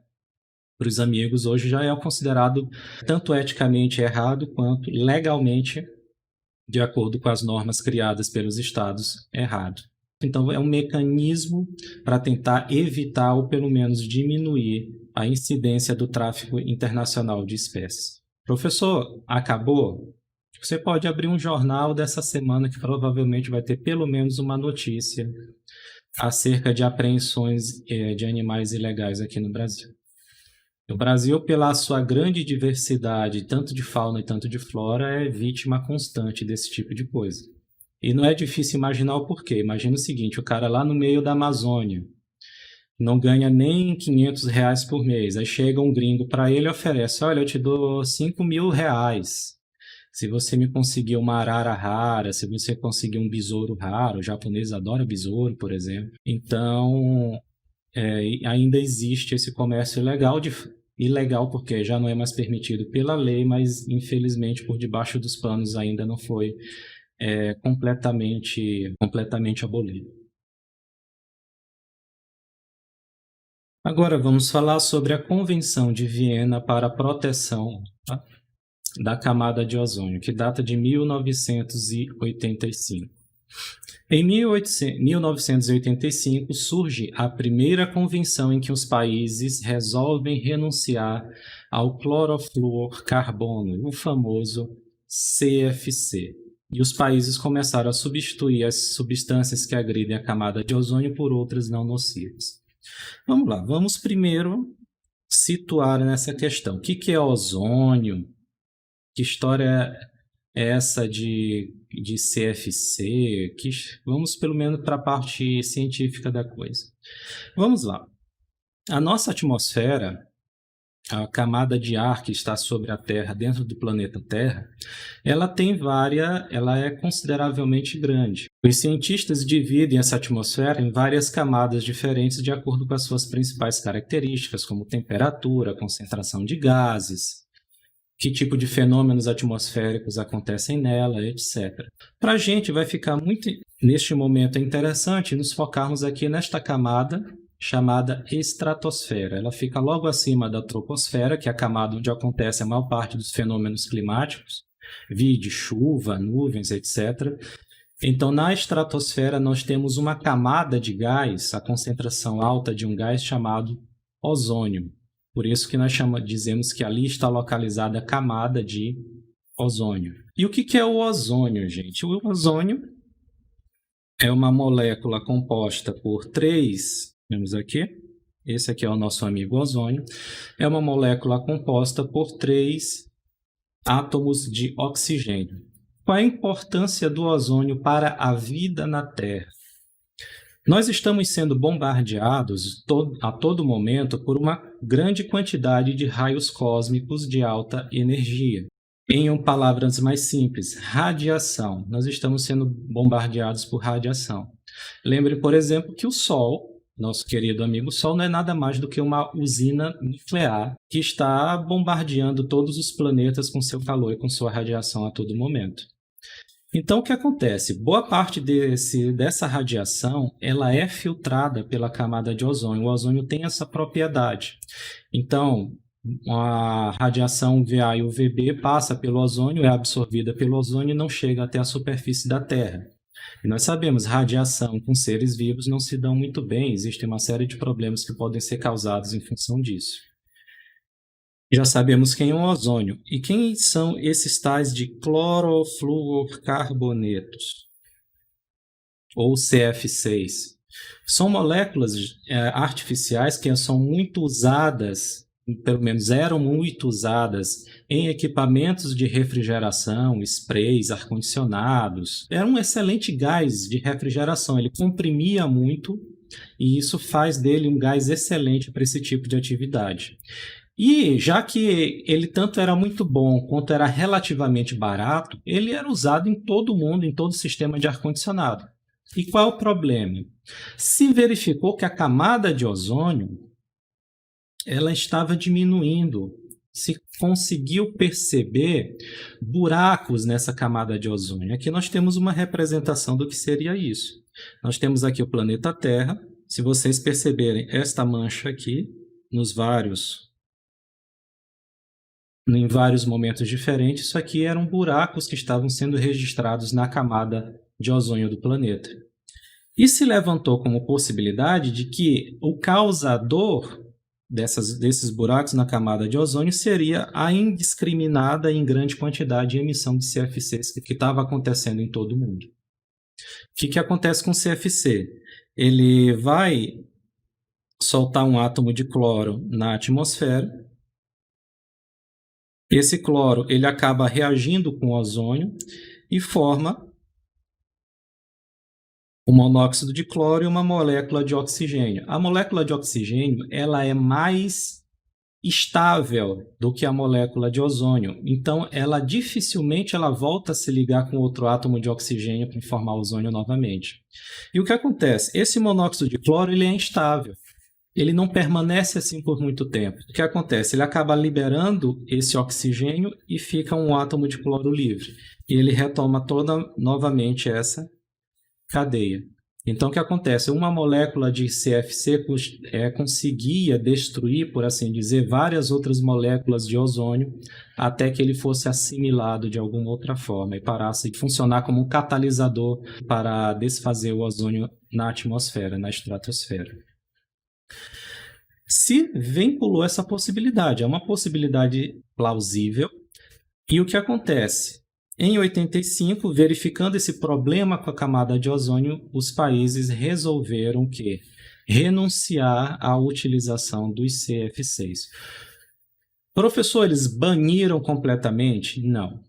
para os amigos, hoje já é considerado tanto eticamente errado quanto legalmente, de acordo com as normas criadas pelos estados, errado. Então, é um mecanismo para tentar evitar ou, pelo menos, diminuir a incidência do tráfico internacional de espécies. Professor, acabou? Você pode abrir um jornal dessa semana que provavelmente vai ter pelo menos uma notícia acerca de apreensões de animais ilegais aqui no Brasil. O Brasil, pela sua grande diversidade, tanto de fauna e tanto de flora, é vítima constante desse tipo de coisa. E não é difícil imaginar o porquê. Imagina o seguinte, o cara lá no meio da Amazônia não ganha nem R$ 500 por mês. Aí chega um gringo para ele e oferece, olha, eu te dou R$ 5.000 se você me conseguir uma arara rara, se você conseguir um besouro raro. O japonês adora besouro, por exemplo. Então, ainda existe esse comércio ilegal porque já não é mais permitido pela lei, mas infelizmente por debaixo dos panos ainda não foi completamente abolido. Agora vamos falar sobre a Convenção de Viena para a Proteção da Camada de Ozônio, que data de 1985. Em 1985 surge a primeira convenção em que os países resolvem renunciar ao clorofluorcarbono, o famoso CFC. E os países começaram a substituir as substâncias que agridem a camada de ozônio por outras não nocivas. Vamos lá, vamos primeiro situar nessa questão. O que é ozônio? Que história é essa de CFC? Vamos pelo menos para a parte científica da coisa. Vamos lá. A nossa atmosfera, a camada de ar que está sobre a Terra, dentro do planeta Terra, ela é consideravelmente grande. Os cientistas dividem essa atmosfera em várias camadas diferentes de acordo com as suas principais características, como temperatura, concentração de gases, que tipo de fenômenos atmosféricos acontecem nela, etc. Para a gente vai ficar muito, neste momento, interessante nos focarmos aqui nesta camada chamada estratosfera. Ela fica logo acima da troposfera, que é a camada onde acontece a maior parte dos fenômenos climáticos, vide chuva, nuvens, etc. Então, na estratosfera, nós temos uma camada de gás, a concentração alta de um gás chamado ozônio. Por isso que nós dizemos que ali está localizada a camada de ozônio. E o que é o ozônio, gente? O ozônio é uma molécula composta por vemos aqui, esse aqui é o nosso amigo ozônio, é uma molécula composta por 3 átomos de oxigênio. Qual é a importância do ozônio para a vida na Terra? Nós estamos sendo bombardeados a todo momento por uma grande quantidade de raios cósmicos de alta energia. Em palavras mais simples, radiação. Nós estamos sendo bombardeados por radiação. Lembre, por exemplo, que o Sol, nosso querido amigo Sol, não é nada mais do que uma usina nuclear que está bombardeando todos os planetas com seu calor e com sua radiação a todo momento. Então, o que acontece? Boa parte dessa radiação ela é filtrada pela camada de ozônio. O ozônio tem essa propriedade. Então, a radiação UVA e UVB passa pelo ozônio, é absorvida pelo ozônio e não chega até a superfície da Terra. E nós sabemos, radiação com seres vivos não se dão muito bem, existe uma série de problemas que podem ser causados em função disso. Já sabemos quem é o ozônio. E quem são esses tais de clorofluorcarbonetos, ou CF6? São moléculas artificiais que são muito usadas, pelo menos eram muito usadas, em equipamentos de refrigeração, sprays, ar-condicionados. Era um excelente gás de refrigeração, ele comprimia muito e isso faz dele um gás excelente para esse tipo de atividade. E já que ele tanto era muito bom quanto era relativamente barato, ele era usado em todo o mundo, em todo o sistema de ar-condicionado. E qual é o problema? Se verificou que a camada de ozônio ela estava diminuindo. Se conseguiu perceber buracos nessa camada de ozônio. Aqui nós temos uma representação do que seria isso. Nós temos aqui o planeta Terra. Se vocês perceberem esta mancha aqui, em vários momentos diferentes, isso aqui eram buracos que estavam sendo registrados na camada de ozônio do planeta. E se levantou como possibilidade de que o causador desses buracos na camada de ozônio seria a indiscriminada em grande quantidade de emissão de CFCs que estava acontecendo em todo o mundo. O que acontece com o CFC? Ele vai soltar um átomo de cloro na atmosfera. Esse cloro ele acaba reagindo com o ozônio e forma o monóxido de cloro e uma molécula de oxigênio. A molécula de oxigênio ela é mais estável do que a molécula de ozônio. Então, ela dificilmente volta a se ligar com outro átomo de oxigênio para formar ozônio novamente. E o que acontece? Esse monóxido de cloro ele é instável. Ele não permanece assim por muito tempo. O que acontece? Ele acaba liberando esse oxigênio e fica um átomo de cloro livre. E ele retoma novamente essa cadeia. Então, o que acontece? Uma molécula de CFC conseguia destruir, por assim dizer, várias outras moléculas de ozônio até que ele fosse assimilado de alguma outra forma e parasse de funcionar como um catalisador para desfazer o ozônio na atmosfera, na estratosfera. Se vinculou essa possibilidade, é uma possibilidade plausível. E o que acontece? Em 85, verificando esse problema com a camada de ozônio, os países resolveram renunciar à utilização dos CFCs. Professor, eles baniram completamente? Não.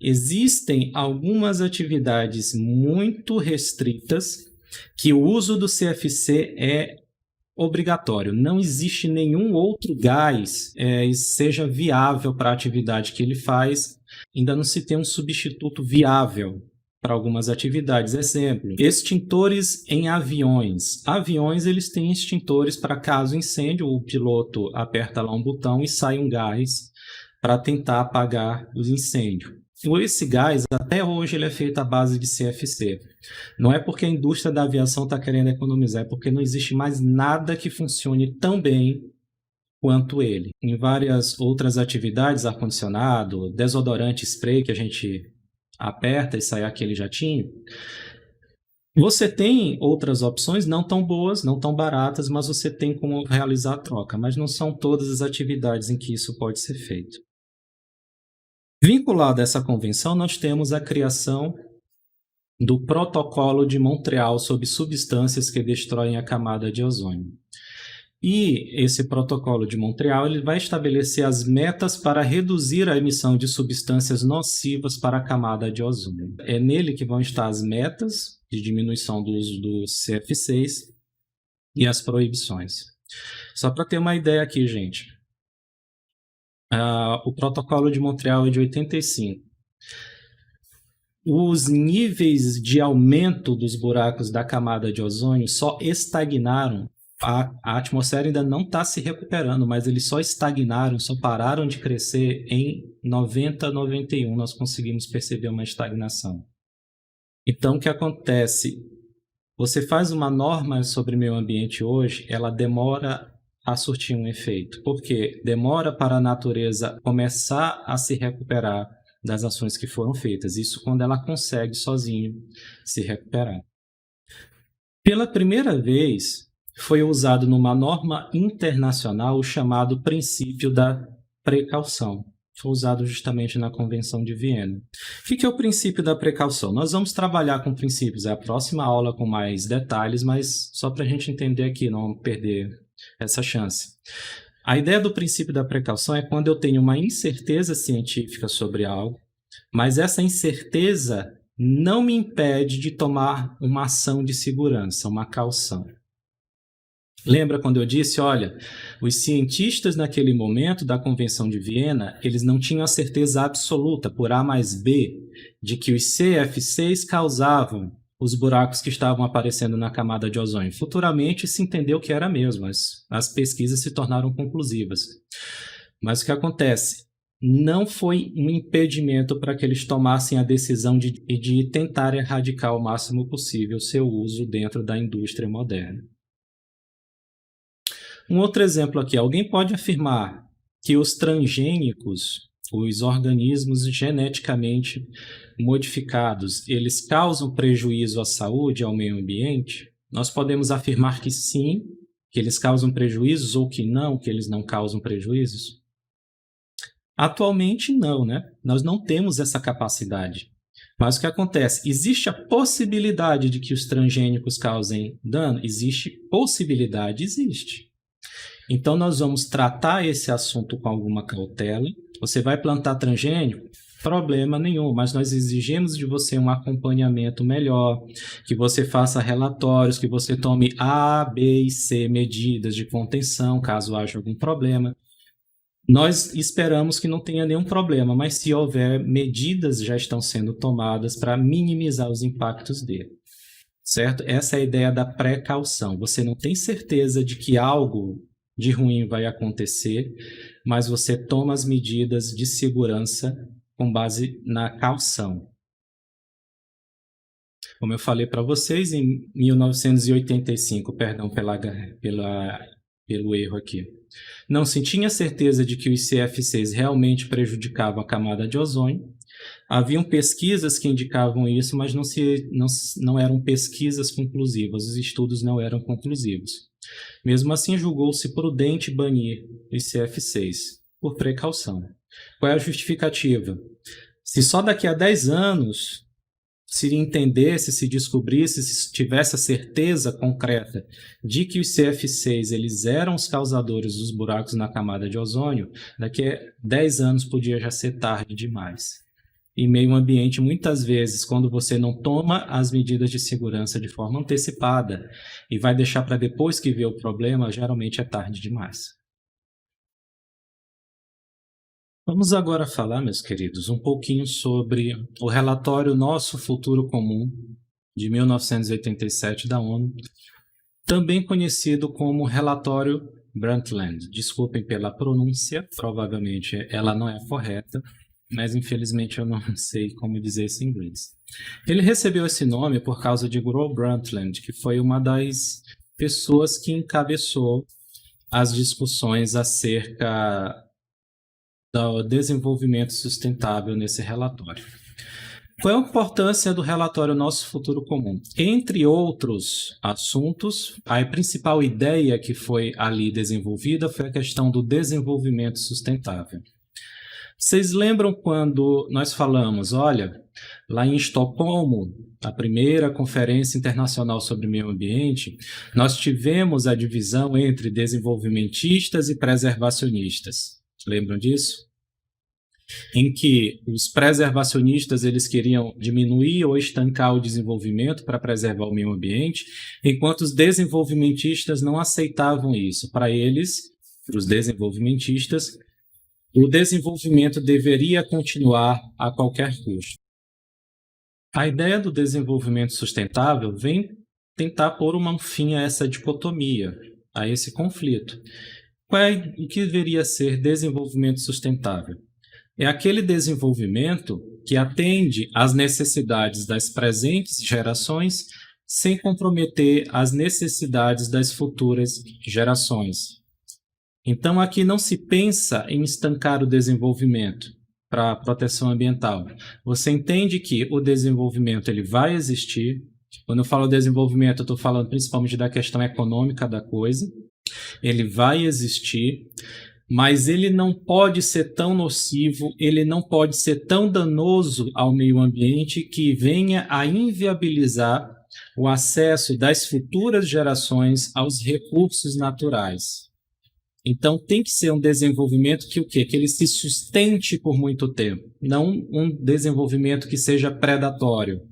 Existem algumas atividades muito restritas que o uso do CFC é obrigatório. Não existe nenhum outro gás seja viável para a atividade que ele faz. Ainda não se tem um substituto viável para algumas atividades. Exemplo, extintores em aviões. Aviões eles têm extintores para caso incêndio, o piloto aperta lá um botão e sai um gás para tentar apagar o incêndio. Esse gás, até hoje, ele é feito à base de CFC. Não é porque a indústria da aviação está querendo economizar, é porque não existe mais nada que funcione tão bem quanto ele. Em várias outras atividades, ar-condicionado, desodorante spray, que a gente aperta e sai aquele jatinho, você tem outras opções não tão boas, não tão baratas, mas você tem como realizar a troca. Mas não são todas as atividades em que isso pode ser feito. Vinculado a essa convenção, nós temos a criação do Protocolo de Montreal sobre substâncias que destroem a camada de ozônio. E esse Protocolo de Montreal ele vai estabelecer as metas para reduzir a emissão de substâncias nocivas para a camada de ozônio. É nele que vão estar as metas de diminuição do uso dos CFCs e as proibições. Só para ter uma ideia aqui, gente. O Protocolo de Montreal é de 85. Os níveis de aumento dos buracos da camada de ozônio só estagnaram. A atmosfera ainda não está se recuperando, mas eles só estagnaram, só pararam de crescer em 90, 91. Nós conseguimos perceber uma estagnação. Então, o que acontece? Você faz uma norma sobre meio ambiente hoje, ela demora a surtir um efeito. Por quê? Demora para a natureza começar a se recuperar das ações que foram feitas. Isso quando ela consegue sozinho se recuperar. Pela primeira vez, foi usado numa norma internacional o chamado princípio da precaução. Foi usado justamente na Convenção de Viena. O que é o princípio da precaução? Nós vamos trabalhar com princípios. É a próxima aula com mais detalhes, mas só para a gente entender aqui, não perder essa chance. A ideia do princípio da precaução é quando eu tenho uma incerteza científica sobre algo, mas essa incerteza não me impede de tomar uma ação de segurança, uma caução. Lembra quando eu disse, olha, os cientistas naquele momento da Convenção de Viena, eles não tinham a certeza absoluta, por A mais B, de que os CFCs causavam os buracos que estavam aparecendo na camada de ozônio. Futuramente se entendeu que era mesmo, as pesquisas se tornaram conclusivas. Mas o que acontece? Não foi um impedimento para que eles tomassem a decisão de tentar erradicar o máximo possível o seu uso dentro da indústria moderna. Um outro exemplo aqui, alguém pode afirmar que os transgênicos, os organismos geneticamente modificados, eles causam prejuízo à saúde, ao meio ambiente? Nós podemos afirmar que sim, que eles causam prejuízos ou que eles não causam prejuízos? Atualmente não, né? Nós não temos essa capacidade. Mas o que acontece? Existe a possibilidade de que os transgênicos causem dano? Existe possibilidade? Existe. Então nós vamos tratar esse assunto com alguma cautela. Você vai plantar transgênico? Problema nenhum, mas nós exigimos de você um acompanhamento melhor, que você faça relatórios, que você tome A, B e C medidas de contenção, caso haja algum problema. Nós esperamos que não tenha nenhum problema, mas se houver, medidas já estão sendo tomadas para minimizar os impactos dele, certo? Essa é a ideia da precaução. Você não tem certeza de que algo de ruim vai acontecer, mas você toma as medidas de segurança com base na caução. Como eu falei para vocês, em 1985, perdão pelo erro aqui, não se tinha certeza de que os CFCs realmente prejudicavam a camada de ozônio. Haviam pesquisas que indicavam isso, mas não eram pesquisas conclusivas, os estudos não eram conclusivos. Mesmo assim, julgou-se prudente banir os CFCs, por precaução. Qual é a justificativa? Se só daqui a 10 anos se entendesse, se descobrisse, se tivesse a certeza concreta de que os CFCs eles eram os causadores dos buracos na camada de ozônio, daqui a 10 anos podia já ser tarde demais. Em meio ambiente, muitas vezes, quando você não toma as medidas de segurança de forma antecipada e vai deixar para depois que vê o problema, geralmente é tarde demais. Vamos agora falar, meus queridos, um pouquinho sobre o relatório Nosso Futuro Comum, de 1987 da ONU, também conhecido como relatório Brundtland. Desculpem pela pronúncia, provavelmente ela não é correta, mas infelizmente eu não sei como dizer isso em inglês. Ele recebeu esse nome por causa de Gro Brundtland, que foi uma das pessoas que encabeçou as discussões acerca do desenvolvimento sustentável nesse relatório. Qual é a importância do relatório Nosso Futuro Comum? Entre outros assuntos, a principal ideia que foi ali desenvolvida foi a questão do desenvolvimento sustentável. Vocês lembram quando nós falamos, olha, lá em Estocolmo, a primeira conferência internacional sobre meio ambiente, nós tivemos a divisão entre desenvolvimentistas e preservacionistas. Lembram disso? Em que os preservacionistas eles queriam diminuir ou estancar o desenvolvimento para preservar o meio ambiente, enquanto os desenvolvimentistas não aceitavam isso. Para eles, para os desenvolvimentistas, o desenvolvimento deveria continuar a qualquer custo. A ideia do desenvolvimento sustentável vem tentar pôr um fim a essa dicotomia, a esse conflito. O que deveria ser desenvolvimento sustentável? É aquele desenvolvimento que atende às necessidades das presentes gerações sem comprometer as necessidades das futuras gerações. Então, aqui não se pensa em estancar o desenvolvimento para a proteção ambiental. Você entende que o desenvolvimento ele vai existir. Quando eu falo desenvolvimento, eu estou falando principalmente da questão econômica da coisa. Ele vai existir, mas ele não pode ser tão nocivo, ele não pode ser tão danoso ao meio ambiente que venha a inviabilizar o acesso das futuras gerações aos recursos naturais. Então, tem que ser um desenvolvimento que o quê? Que ele se sustente por muito tempo, não um desenvolvimento que seja predatório.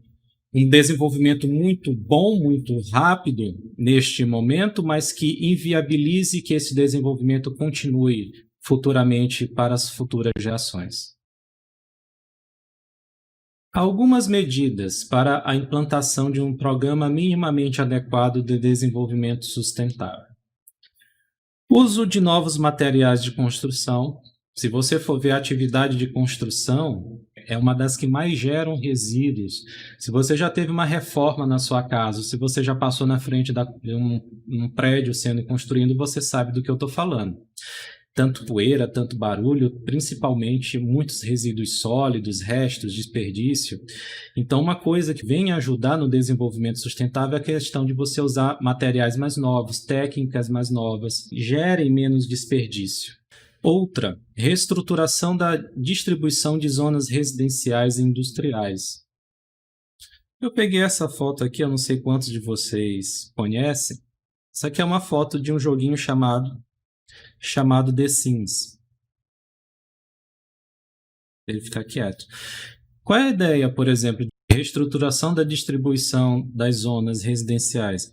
Um desenvolvimento muito bom, muito rápido neste momento, mas que inviabilize que esse desenvolvimento continue futuramente para as futuras gerações. Algumas medidas para a implantação de um programa minimamente adequado de desenvolvimento sustentável. Uso de novos materiais de construção. Se você for ver a atividade de construção, é uma das que mais geram resíduos. Se você já teve uma reforma na sua casa, se você já passou na frente de um prédio sendo construído, você sabe do que eu estou falando. tanto poeira, tanto barulho, principalmente muitos resíduos sólidos, restos, desperdício. Então, uma coisa que vem ajudar no desenvolvimento sustentável é a questão de você usar materiais mais novos, técnicas mais novas, gerem menos desperdício. Outra, reestruturação da distribuição de zonas residenciais e industriais. Eu peguei essa foto aqui, eu não sei quantos de vocês conhecem. Isso aqui é uma foto de um joguinho chamado The Sims. Ele fica quieto. Qual é a ideia, por exemplo, de reestruturação da distribuição das zonas residenciais?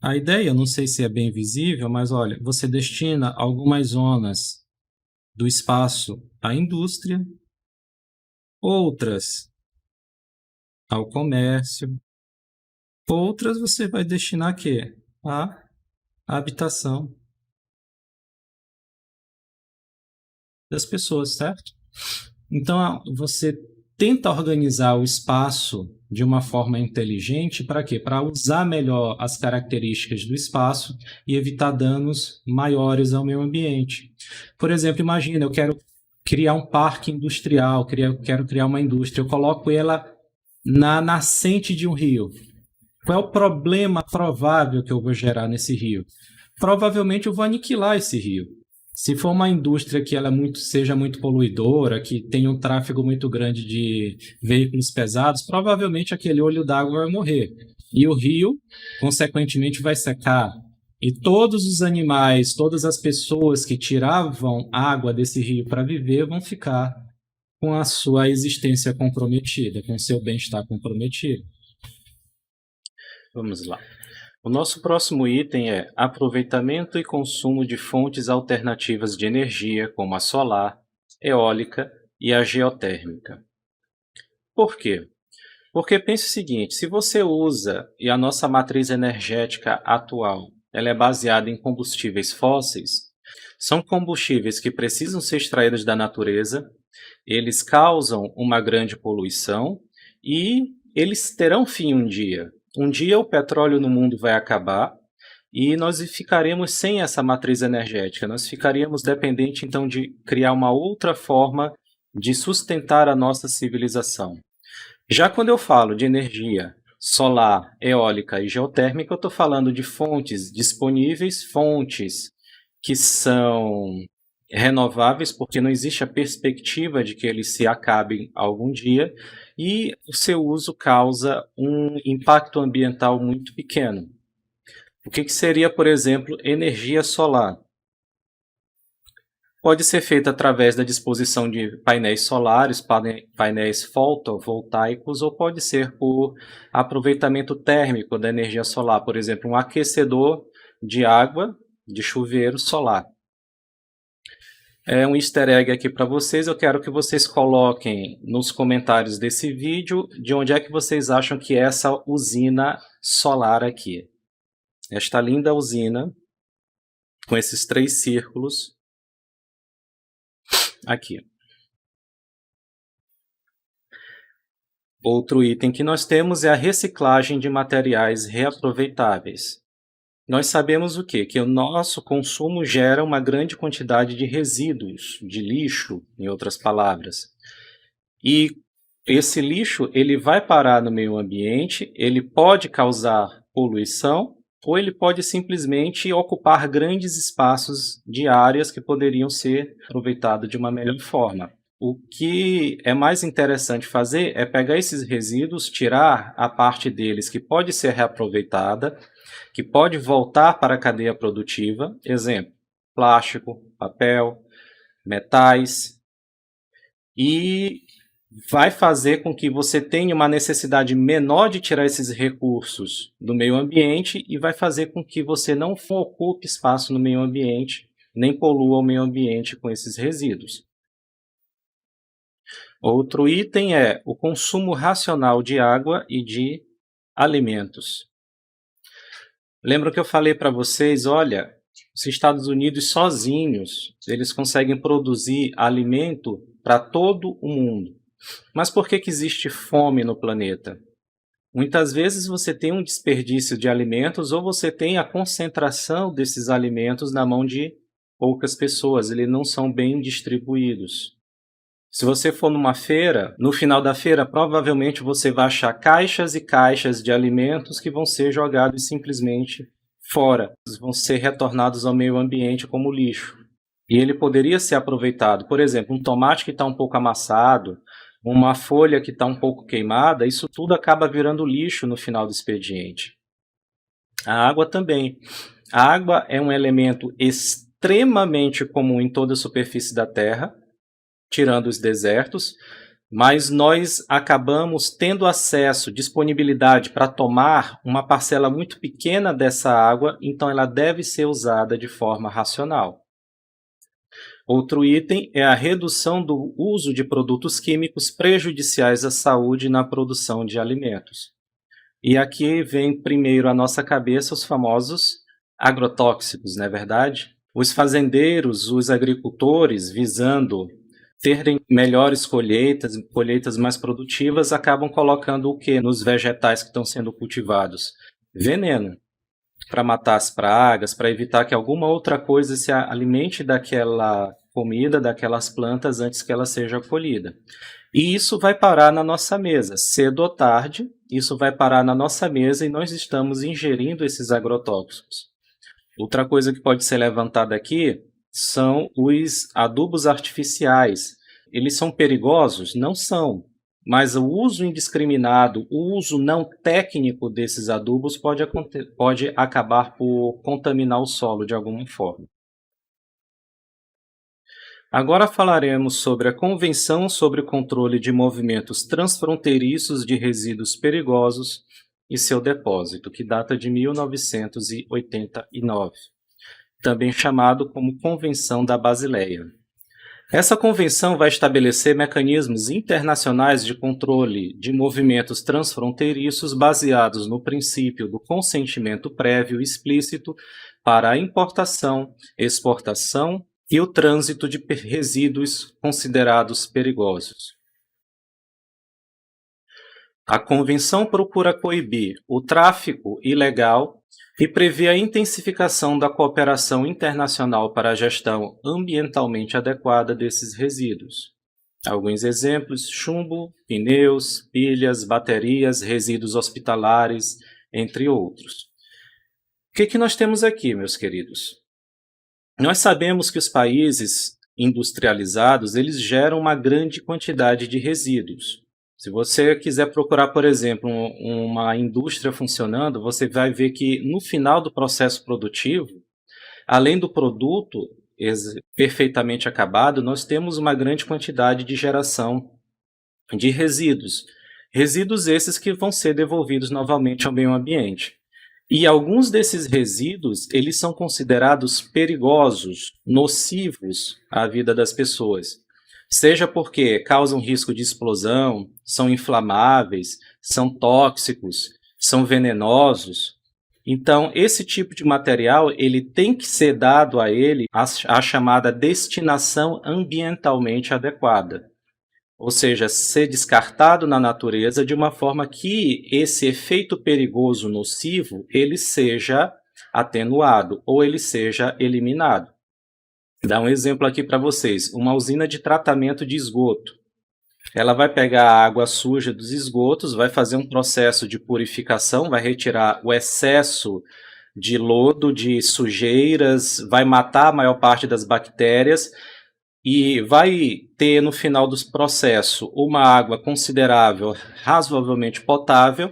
A ideia, não sei se é bem visível, mas olha, você destina algumas zonas do espaço à indústria, outras ao comércio, outras você vai destinar a quê? À habitação das pessoas, certo? Então, você tenta organizar o espaço de uma forma inteligente para quê? Para usar melhor as características do espaço e evitar danos maiores ao meio ambiente. Por exemplo, imagina, eu quero criar um parque industrial, quero criar uma indústria, eu coloco ela na nascente de um rio. Qual é o problema provável que eu vou gerar nesse rio? Provavelmente eu vou aniquilar esse rio. Se for uma indústria que ela seja muito poluidora, que tenha um tráfego muito grande de veículos pesados, provavelmente aquele olho d'água vai morrer. E o rio, consequentemente, vai secar. E todos os animais, todas as pessoas que tiravam água desse rio para viver vão ficar com a sua existência comprometida, com o seu bem-estar comprometido. Vamos lá. O nosso próximo item é aproveitamento e consumo de fontes alternativas de energia, como a solar, eólica e a geotérmica. Por quê? Porque pense o seguinte, se você usa, e a nossa matriz energética atual ela é baseada em combustíveis fósseis, são combustíveis que precisam ser extraídos da natureza, eles causam uma grande poluição e eles terão fim um dia. Um dia o petróleo no mundo vai acabar e nós ficaremos sem essa matriz energética. Nós ficaríamos dependentes, então, de criar uma outra forma de sustentar a nossa civilização. Já quando eu falo de energia solar, eólica e geotérmica, eu estou falando de fontes disponíveis, fontes que são renováveis, porque não existe a perspectiva de que eles se acabem algum dia, e o seu uso causa um impacto ambiental muito pequeno. O que seria, por exemplo, energia solar? Pode ser feita através da disposição de painéis solares, painéis fotovoltaicos, ou pode ser por aproveitamento térmico da energia solar, por exemplo, um aquecedor de água de chuveiro solar. É um easter egg aqui para vocês, eu quero que vocês coloquem nos comentários desse vídeo de onde é que vocês acham que é essa usina solar aqui. Esta linda usina, com esses 3 círculos aqui. Outro item que nós temos é a reciclagem de materiais reaproveitáveis. Nós sabemos o quê? Que o nosso consumo gera uma grande quantidade de resíduos, de lixo, em outras palavras. E esse lixo ele vai parar no meio ambiente, ele pode causar poluição ou ele pode simplesmente ocupar grandes espaços de áreas que poderiam ser aproveitados de uma melhor forma. O que é mais interessante fazer é pegar esses resíduos, tirar a parte deles que pode ser reaproveitada, que pode voltar para a cadeia produtiva, exemplo, plástico, papel, metais, e vai fazer com que você tenha uma necessidade menor de tirar esses recursos do meio ambiente e vai fazer com que você não ocupe espaço no meio ambiente, nem polua o meio ambiente com esses resíduos. Outro item é o consumo racional de água e de alimentos. Lembra que eu falei para vocês, olha, os Estados Unidos sozinhos, eles conseguem produzir alimento para todo o mundo. Mas por que existe fome no planeta? Muitas vezes você tem um desperdício de alimentos ou você tem a concentração desses alimentos na mão de poucas pessoas, eles não são bem distribuídos. Se você for numa feira, no final da feira, provavelmente você vai achar caixas e caixas de alimentos que vão ser jogados simplesmente fora, vão ser retornados ao meio ambiente como lixo. E ele poderia ser aproveitado. Por exemplo, um tomate que está um pouco amassado, uma folha que está um pouco queimada, isso tudo acaba virando lixo no final do expediente. A água também. A água é um elemento extremamente comum em toda a superfície da Terra, tirando os desertos, mas nós acabamos tendo acesso, disponibilidade para tomar uma parcela muito pequena dessa água, então ela deve ser usada de forma racional. Outro item é a redução do uso de produtos químicos prejudiciais à saúde na produção de alimentos. E aqui vem primeiro à nossa cabeça os famosos agrotóxicos, não é verdade? Os fazendeiros, os agricultores, visando terem melhores colheitas mais produtivas, acabam colocando o que nos vegetais que estão sendo cultivados? Veneno, para matar as pragas, para evitar que alguma outra coisa se alimente daquela comida, daquelas plantas antes que ela seja colhida. E isso vai parar na nossa mesa, cedo ou tarde, isso vai parar na nossa mesa e nós estamos ingerindo esses agrotóxicos. Outra coisa que pode ser levantada aqui são os adubos artificiais. Eles são perigosos? Não são. Mas o uso indiscriminado, o uso não técnico desses adubos pode acabar por contaminar o solo de alguma forma. Agora falaremos sobre a Convenção sobre o Controle de Movimentos Transfronteiriços de Resíduos Perigosos e seu depósito, que data de 1989, também chamado como Convenção da Basileia. Essa convenção vai estabelecer mecanismos internacionais de controle de movimentos transfronteiriços baseados no princípio do consentimento prévio explícito para a importação, exportação e o trânsito de resíduos considerados perigosos. A convenção procura coibir o tráfico ilegal e prevê a intensificação da cooperação internacional para a gestão ambientalmente adequada desses resíduos. Alguns exemplos: chumbo, pneus, pilhas, baterias, resíduos hospitalares, entre outros. O que nós temos aqui, meus queridos? Nós sabemos que os países industrializados, eles geram uma grande quantidade de resíduos. Se você quiser procurar, por exemplo, uma indústria funcionando, você vai ver que no final do processo produtivo, além do produto perfeitamente acabado, nós temos uma grande quantidade de geração de resíduos. Resíduos esses que vão ser devolvidos novamente ao meio ambiente. E alguns desses resíduos, eles são considerados perigosos, nocivos à vida das pessoas. Seja porque causam risco de explosão, são inflamáveis, são tóxicos, são venenosos. Então, esse tipo de material, ele tem que ser dado a ele a chamada destinação ambientalmente adequada. Ou seja, ser descartado na natureza de uma forma que esse efeito perigoso nocivo, ele seja atenuado ou ele seja eliminado. Vou dar um exemplo aqui para vocês. Uma usina de tratamento de esgoto. Ela vai pegar a água suja dos esgotos, vai fazer um processo de purificação, vai retirar o excesso de lodo, de sujeiras, vai matar a maior parte das bactérias e vai ter no final do processo uma água considerável, razoavelmente potável,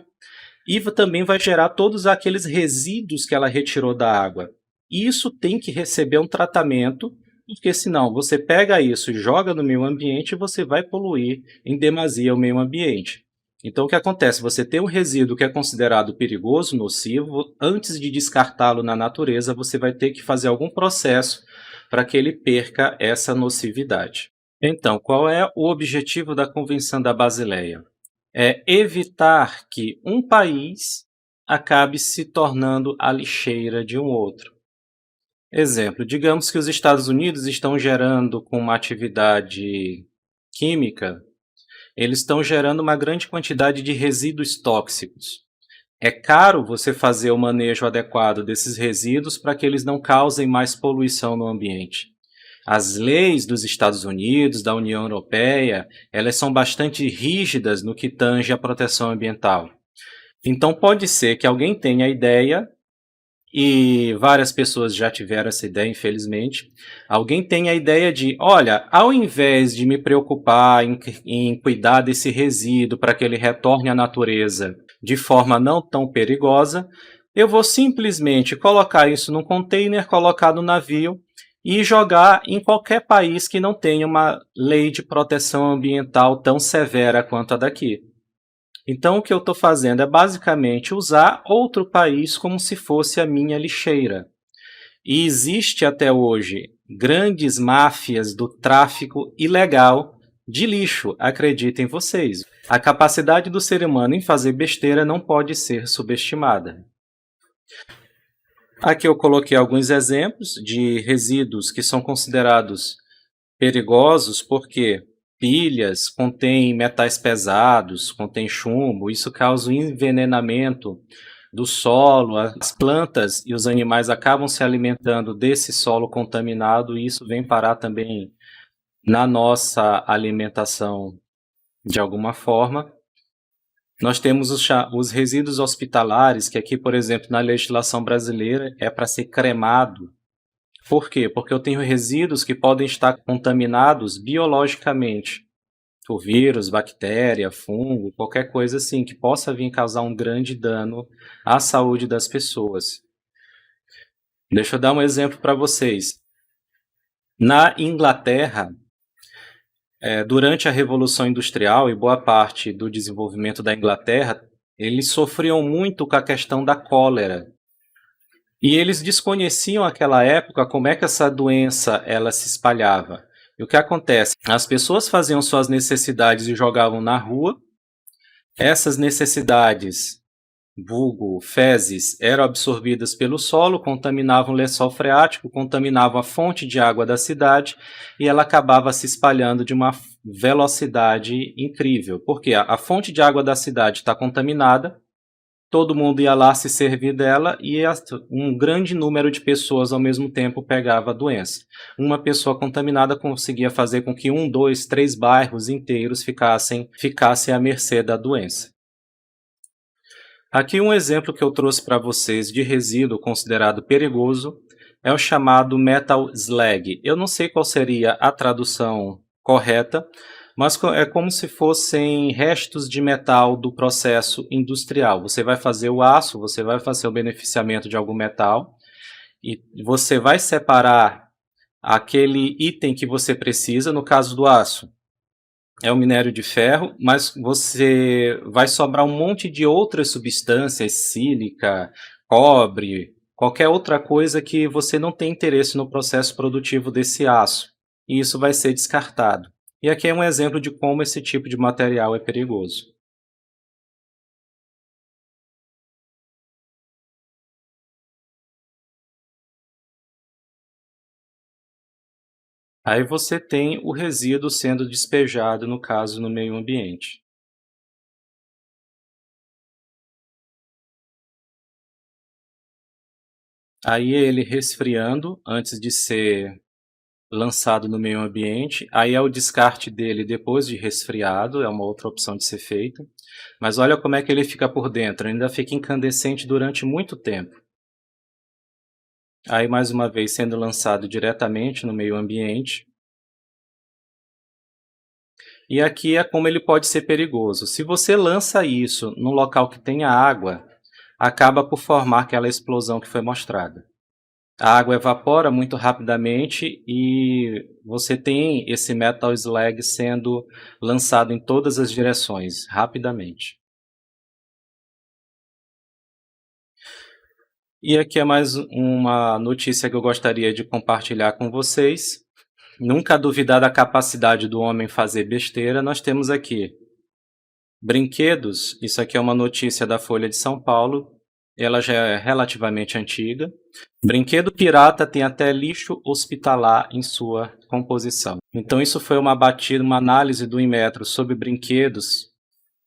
e também vai gerar todos aqueles resíduos que ela retirou da água. Isso tem que receber um tratamento, porque senão você pega isso e joga no meio ambiente e você vai poluir em demasia o meio ambiente. Então o que acontece? Você tem um resíduo que é considerado perigoso, nocivo, antes de descartá-lo na natureza, você vai ter que fazer algum processo para que ele perca essa nocividade. Então, qual é o objetivo da Convenção da Basileia? É evitar que um país acabe se tornando a lixeira de um outro. Exemplo, digamos que os Estados Unidos estão gerando com uma atividade química, eles estão gerando uma grande quantidade de resíduos tóxicos. é caro você fazer o manejo adequado desses resíduos para que eles não causem mais poluição no ambiente. As leis dos Estados Unidos, da União Europeia, elas são bastante rígidas no que tange à proteção ambiental. Então pode ser que alguém tenha a ideia, e várias pessoas já tiveram essa ideia, infelizmente. Alguém tem a ideia de, olha, ao invés de me preocupar em cuidar desse resíduo para que ele retorne à natureza de forma não tão perigosa, eu vou simplesmente colocar isso num container, colocar no navio e jogar em qualquer país que não tenha uma lei de proteção ambiental tão severa quanto a daqui. Então, o que eu estou fazendo é basicamente usar outro país como se fosse a minha lixeira. E existe até hoje grandes máfias do tráfico ilegal de lixo, acreditem vocês. A capacidade do ser humano em fazer besteira não pode ser subestimada. Aqui eu coloquei alguns exemplos de resíduos que são considerados perigosos porque pilhas contêm metais pesados, contém chumbo, isso causa o envenenamento do solo, as plantas e os animais acabam se alimentando desse solo contaminado e isso vem parar também na nossa alimentação de alguma forma. Nós temos os resíduos hospitalares, que aqui, por exemplo, na legislação brasileira é para ser cremado. Por quê? Porque eu tenho resíduos que podem estar contaminados biologicamente, por vírus, bactéria, fungo, qualquer coisa assim, que possa vir causar um grande dano à saúde das pessoas. Deixa eu dar um exemplo para vocês. Na Inglaterra, durante a Revolução Industrial e boa parte do desenvolvimento da Inglaterra, eles sofriam muito com a questão da cólera. E eles desconheciam naquela época como é que essa doença ela se espalhava. E o que acontece? As pessoas faziam suas necessidades e jogavam na rua. Essas necessidades, vulgo, fezes, eram absorvidas pelo solo, contaminavam o lençol freático, contaminavam a fonte de água da cidade e ela acabava se espalhando de uma velocidade incrível. Porque a fonte de água da cidade está contaminada, todo mundo ia lá se servir dela e um grande número de pessoas ao mesmo tempo pegava a doença. Uma pessoa contaminada conseguia fazer com que 1, 2, 3 bairros inteiros ficassem à mercê da doença. Aqui um exemplo que eu trouxe para vocês de resíduo considerado perigoso é o chamado metal slag. Eu não sei qual seria a tradução correta, mas é como se fossem restos de metal do processo industrial. Você vai fazer o aço, você vai fazer o beneficiamento de algum metal e você vai separar aquele item que você precisa, no caso do aço, é o minério de ferro, mas você vai sobrar um monte de outras substâncias, sílica, cobre, qualquer outra coisa que você não tem interesse no processo produtivo desse aço, e isso vai ser descartado. E aqui é um exemplo de como esse tipo de material é perigoso. Aí você tem o resíduo sendo despejado, no caso, no meio ambiente. Aí ele resfriando antes de ser lançado no meio ambiente, aí é o descarte dele depois de resfriado, é uma outra opção de ser feita. Mas olha como é que ele fica por dentro, ainda fica incandescente durante muito tempo. Aí mais uma vez sendo lançado diretamente no meio ambiente. E aqui é como ele pode ser perigoso. Se você lança isso num local que tenha água, acaba por formar aquela explosão que foi mostrada. A água evapora muito rapidamente e você tem esse metal slag sendo lançado em todas as direções, rapidamente. E aqui é mais uma notícia que eu gostaria de compartilhar com vocês. Nunca duvidar da capacidade do homem fazer besteira, nós temos aqui brinquedos. Isso aqui é uma notícia da Folha de São Paulo, ela já é relativamente antiga. Brinquedo pirata tem até lixo hospitalar em sua composição. Então isso foi uma análise do Inmetro sobre brinquedos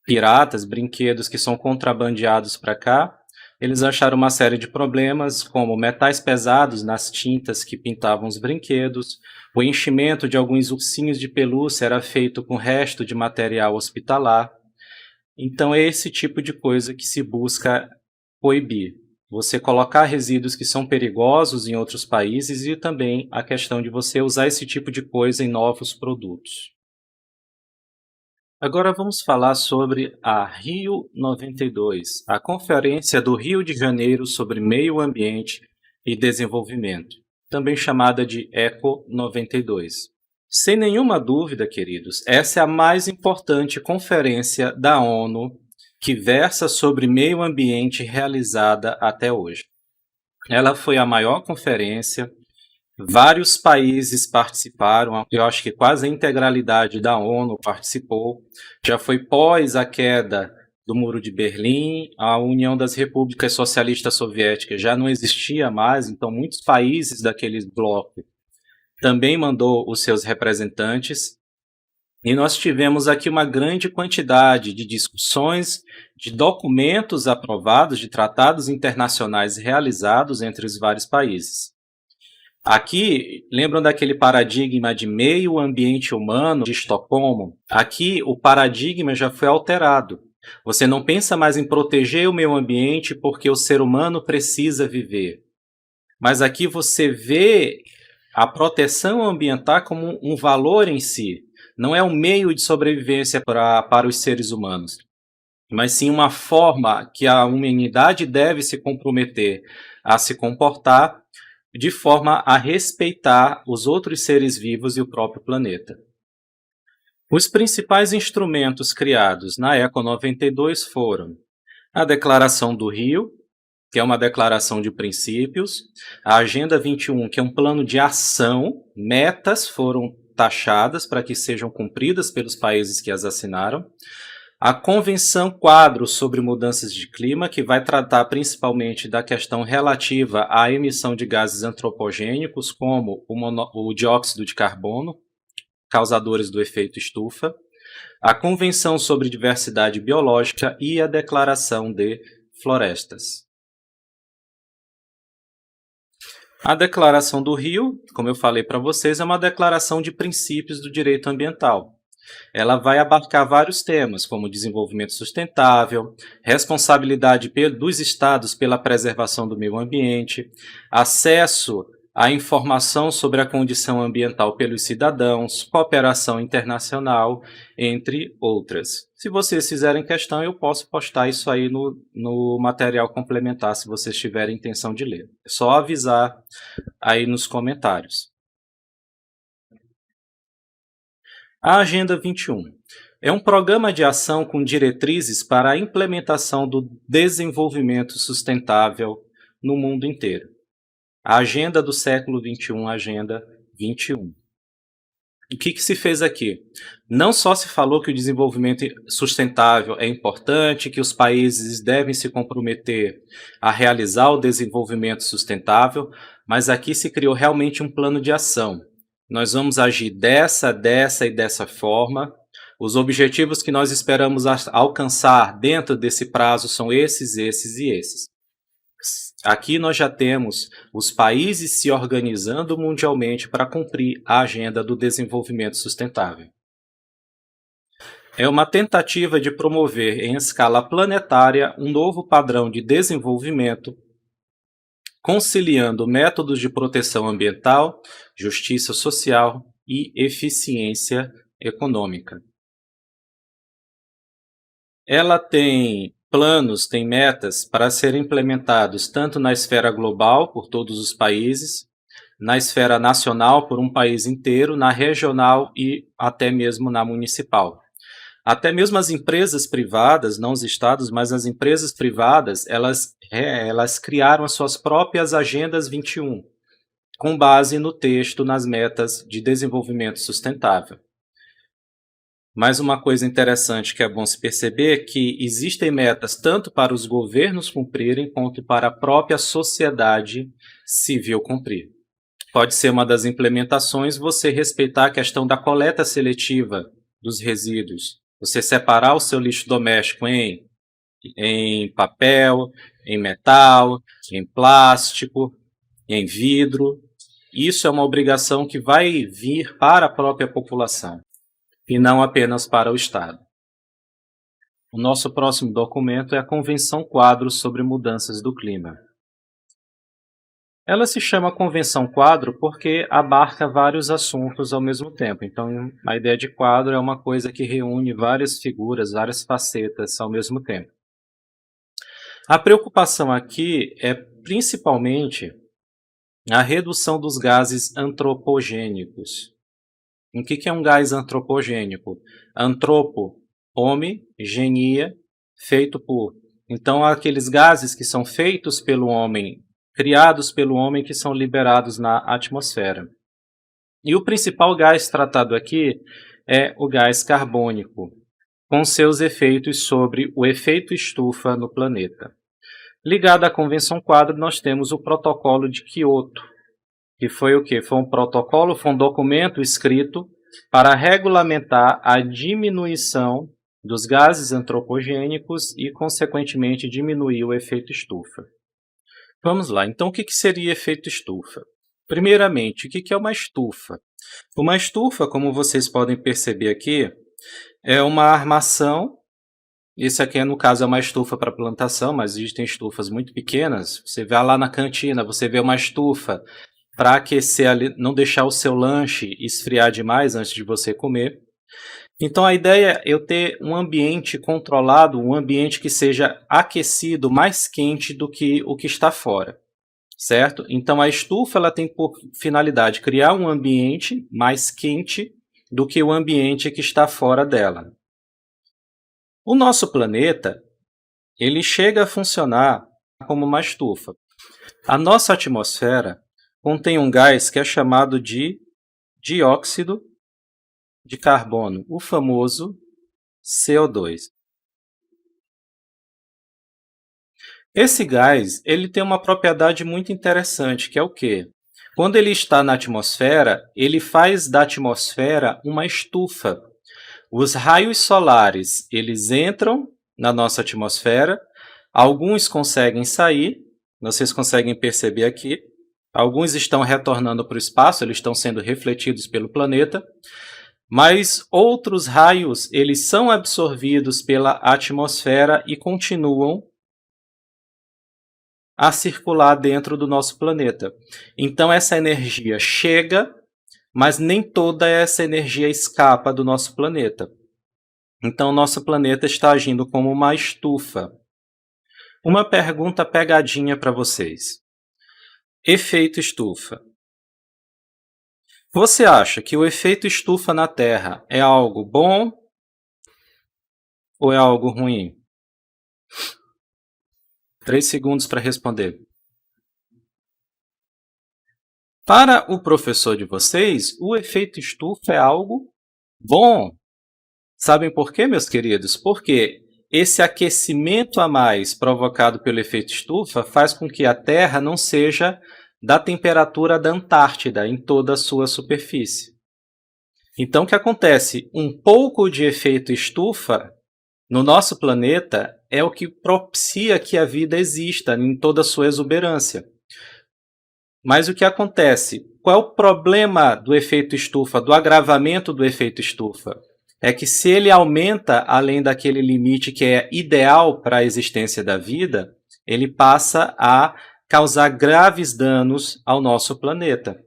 piratas, brinquedos que são contrabandeados para cá. Eles acharam uma série de problemas, como metais pesados nas tintas que pintavam os brinquedos, o enchimento de alguns ursinhos de pelúcia era feito com resto de material hospitalar. Então é esse tipo de coisa que se busca proibir. Você colocar resíduos que são perigosos em outros países e também a questão de você usar esse tipo de coisa em novos produtos. Agora vamos falar sobre a Rio 92, a Conferência do Rio de Janeiro sobre Meio Ambiente e Desenvolvimento, também chamada de ECO 92. Sem nenhuma dúvida, queridos, essa é a mais importante conferência da ONU que versa sobre meio ambiente realizada até hoje. Ela foi a maior conferência. Vários países participaram, eu acho que quase a integralidade da ONU participou. Já foi pós a queda do Muro de Berlim, a União das Repúblicas Socialistas Soviéticas já não existia mais, então muitos países daquele bloco também mandou os seus representantes. E nós tivemos aqui uma grande quantidade de discussões, de documentos aprovados, de tratados internacionais realizados entre os vários países. Aqui, lembram daquele paradigma de meio ambiente humano de Estocolmo? Aqui, o paradigma já foi alterado. Você não pensa mais em proteger o meio ambiente porque o ser humano precisa viver. Mas aqui você vê a proteção ambiental como um valor em si. Não é um meio de sobrevivência para os seres humanos, mas sim uma forma que a humanidade deve se comprometer a se comportar de forma a respeitar os outros seres vivos e o próprio planeta. Os principais instrumentos criados na ECO 92 foram a Declaração do Rio, que é uma declaração de princípios, a Agenda 21, que é um plano de ação, metas foram taxadas para que sejam cumpridas pelos países que as assinaram, a Convenção Quadro sobre Mudanças de Clima, que vai tratar principalmente da questão relativa à emissão de gases antropogênicos, como o dióxido de carbono, causadores do efeito estufa, a Convenção sobre Diversidade Biológica e a Declaração de Florestas. A Declaração do Rio, como eu falei para vocês, é uma declaração de princípios do direito ambiental. Ela vai abarcar vários temas, como desenvolvimento sustentável, responsabilidade dos estados pela preservação do meio ambiente, acesso à informação sobre a condição ambiental pelos cidadãos, cooperação internacional, entre outras. Se vocês fizerem questão, eu posso postar isso aí no material complementar, se vocês tiverem intenção de ler. É só avisar aí nos comentários. A Agenda 21 é um programa de ação com diretrizes para a implementação do desenvolvimento sustentável no mundo inteiro. A Agenda do século XXI, Agenda 21. O que se fez aqui? Não só se falou que o desenvolvimento sustentável é importante, que os países devem se comprometer a realizar o desenvolvimento sustentável, mas aqui se criou realmente um plano de ação. Nós vamos agir dessa e dessa forma. Os objetivos que nós esperamos alcançar dentro desse prazo são esses e esses. Aqui nós já temos os países se organizando mundialmente para cumprir a agenda do desenvolvimento sustentável. É uma tentativa de promover em escala planetária um novo padrão de desenvolvimento, conciliando métodos de proteção ambiental, justiça social e eficiência econômica. Ela tem planos, tem metas para serem implementados tanto na esfera global, por todos os países, na esfera nacional, por um país inteiro, na regional e até mesmo na municipal. Até mesmo as empresas privadas, não os estados, mas as empresas privadas, elas criaram as suas próprias agendas 21, com base no texto, nas metas de desenvolvimento sustentável. Mais uma coisa interessante que é bom se perceber é que existem metas tanto para os governos cumprirem, quanto para a própria sociedade civil cumprir. Pode ser uma das implementações você respeitar a questão da coleta seletiva dos resíduos, Você separar o seu lixo doméstico em papel, em metal, em plástico, em vidro. Isso é uma obrigação que vai vir para a própria população e não apenas para o Estado. O nosso próximo documento é a Convenção Quadro sobre Mudanças do Clima. Ela se chama Convenção Quadro porque abarca vários assuntos ao mesmo tempo. Então, a ideia de quadro é uma coisa que reúne várias figuras, várias facetas ao mesmo tempo. A preocupação aqui é principalmente a redução dos gases antropogênicos. O que é um gás antropogênico? Antropo, homem, genia, feito por. Então, aqueles gases que são feitos pelo homem, criados pelo homem, que são liberados na atmosfera. E o principal gás tratado aqui é o gás carbônico, com seus efeitos sobre o efeito estufa no planeta. Ligado à Convenção Quadro, nós temos o Protocolo de Quioto, que foi o quê? Foi um protocolo, foi um documento escrito para regulamentar a diminuição dos gases antropogênicos e, consequentemente, diminuir o efeito estufa. Vamos lá, então o que seria efeito estufa? Primeiramente, o que é uma estufa? Uma estufa, como vocês podem perceber aqui, é uma armação. Isso aqui, no caso, é uma estufa para plantação, mas existem estufas muito pequenas. Você vê lá na cantina, você vê uma estufa para aquecer ali, não deixar o seu lanche esfriar demais antes de você comer. Então a ideia é eu ter um ambiente controlado, um ambiente que seja aquecido, mais quente do que o que está fora, certo? Então a estufa ela tem por finalidade criar um ambiente mais quente do que o ambiente que está fora dela. O nosso planeta, ele chega a funcionar como uma estufa. A nossa atmosfera contém um gás que é chamado de dióxido de carbono, o famoso CO2. Esse gás ele tem uma propriedade muito interessante, que é o quê? Quando ele está na atmosfera, ele faz da atmosfera uma estufa. Os raios solares eles entram na nossa atmosfera, alguns conseguem sair, vocês conseguem perceber aqui, alguns estão retornando para o espaço, eles estão sendo refletidos pelo planeta, mas outros raios eles são absorvidos pela atmosfera e continuam a circular dentro do nosso planeta. Então essa energia chega, mas nem toda essa energia escapa do nosso planeta. Então nosso planeta está agindo como uma estufa. Uma pergunta pegadinha para vocês. Efeito estufa. Você acha que o efeito estufa na Terra é algo bom ou é algo ruim? 3 segundos para responder. Para o professor de vocês, o efeito estufa é algo bom. Sabem por quê, meus queridos? Porque esse aquecimento a mais provocado pelo efeito estufa faz com que a Terra não seja da temperatura da Antártida em toda a sua superfície. Então, o que acontece? Um pouco de efeito estufa no nosso planeta é o que propicia que a vida exista em toda a sua exuberância. Mas o que acontece? Qual é o problema do efeito estufa, do agravamento do efeito estufa? É que se ele aumenta além daquele limite que é ideal para a existência da vida, ele passa a causar graves danos ao nosso planeta.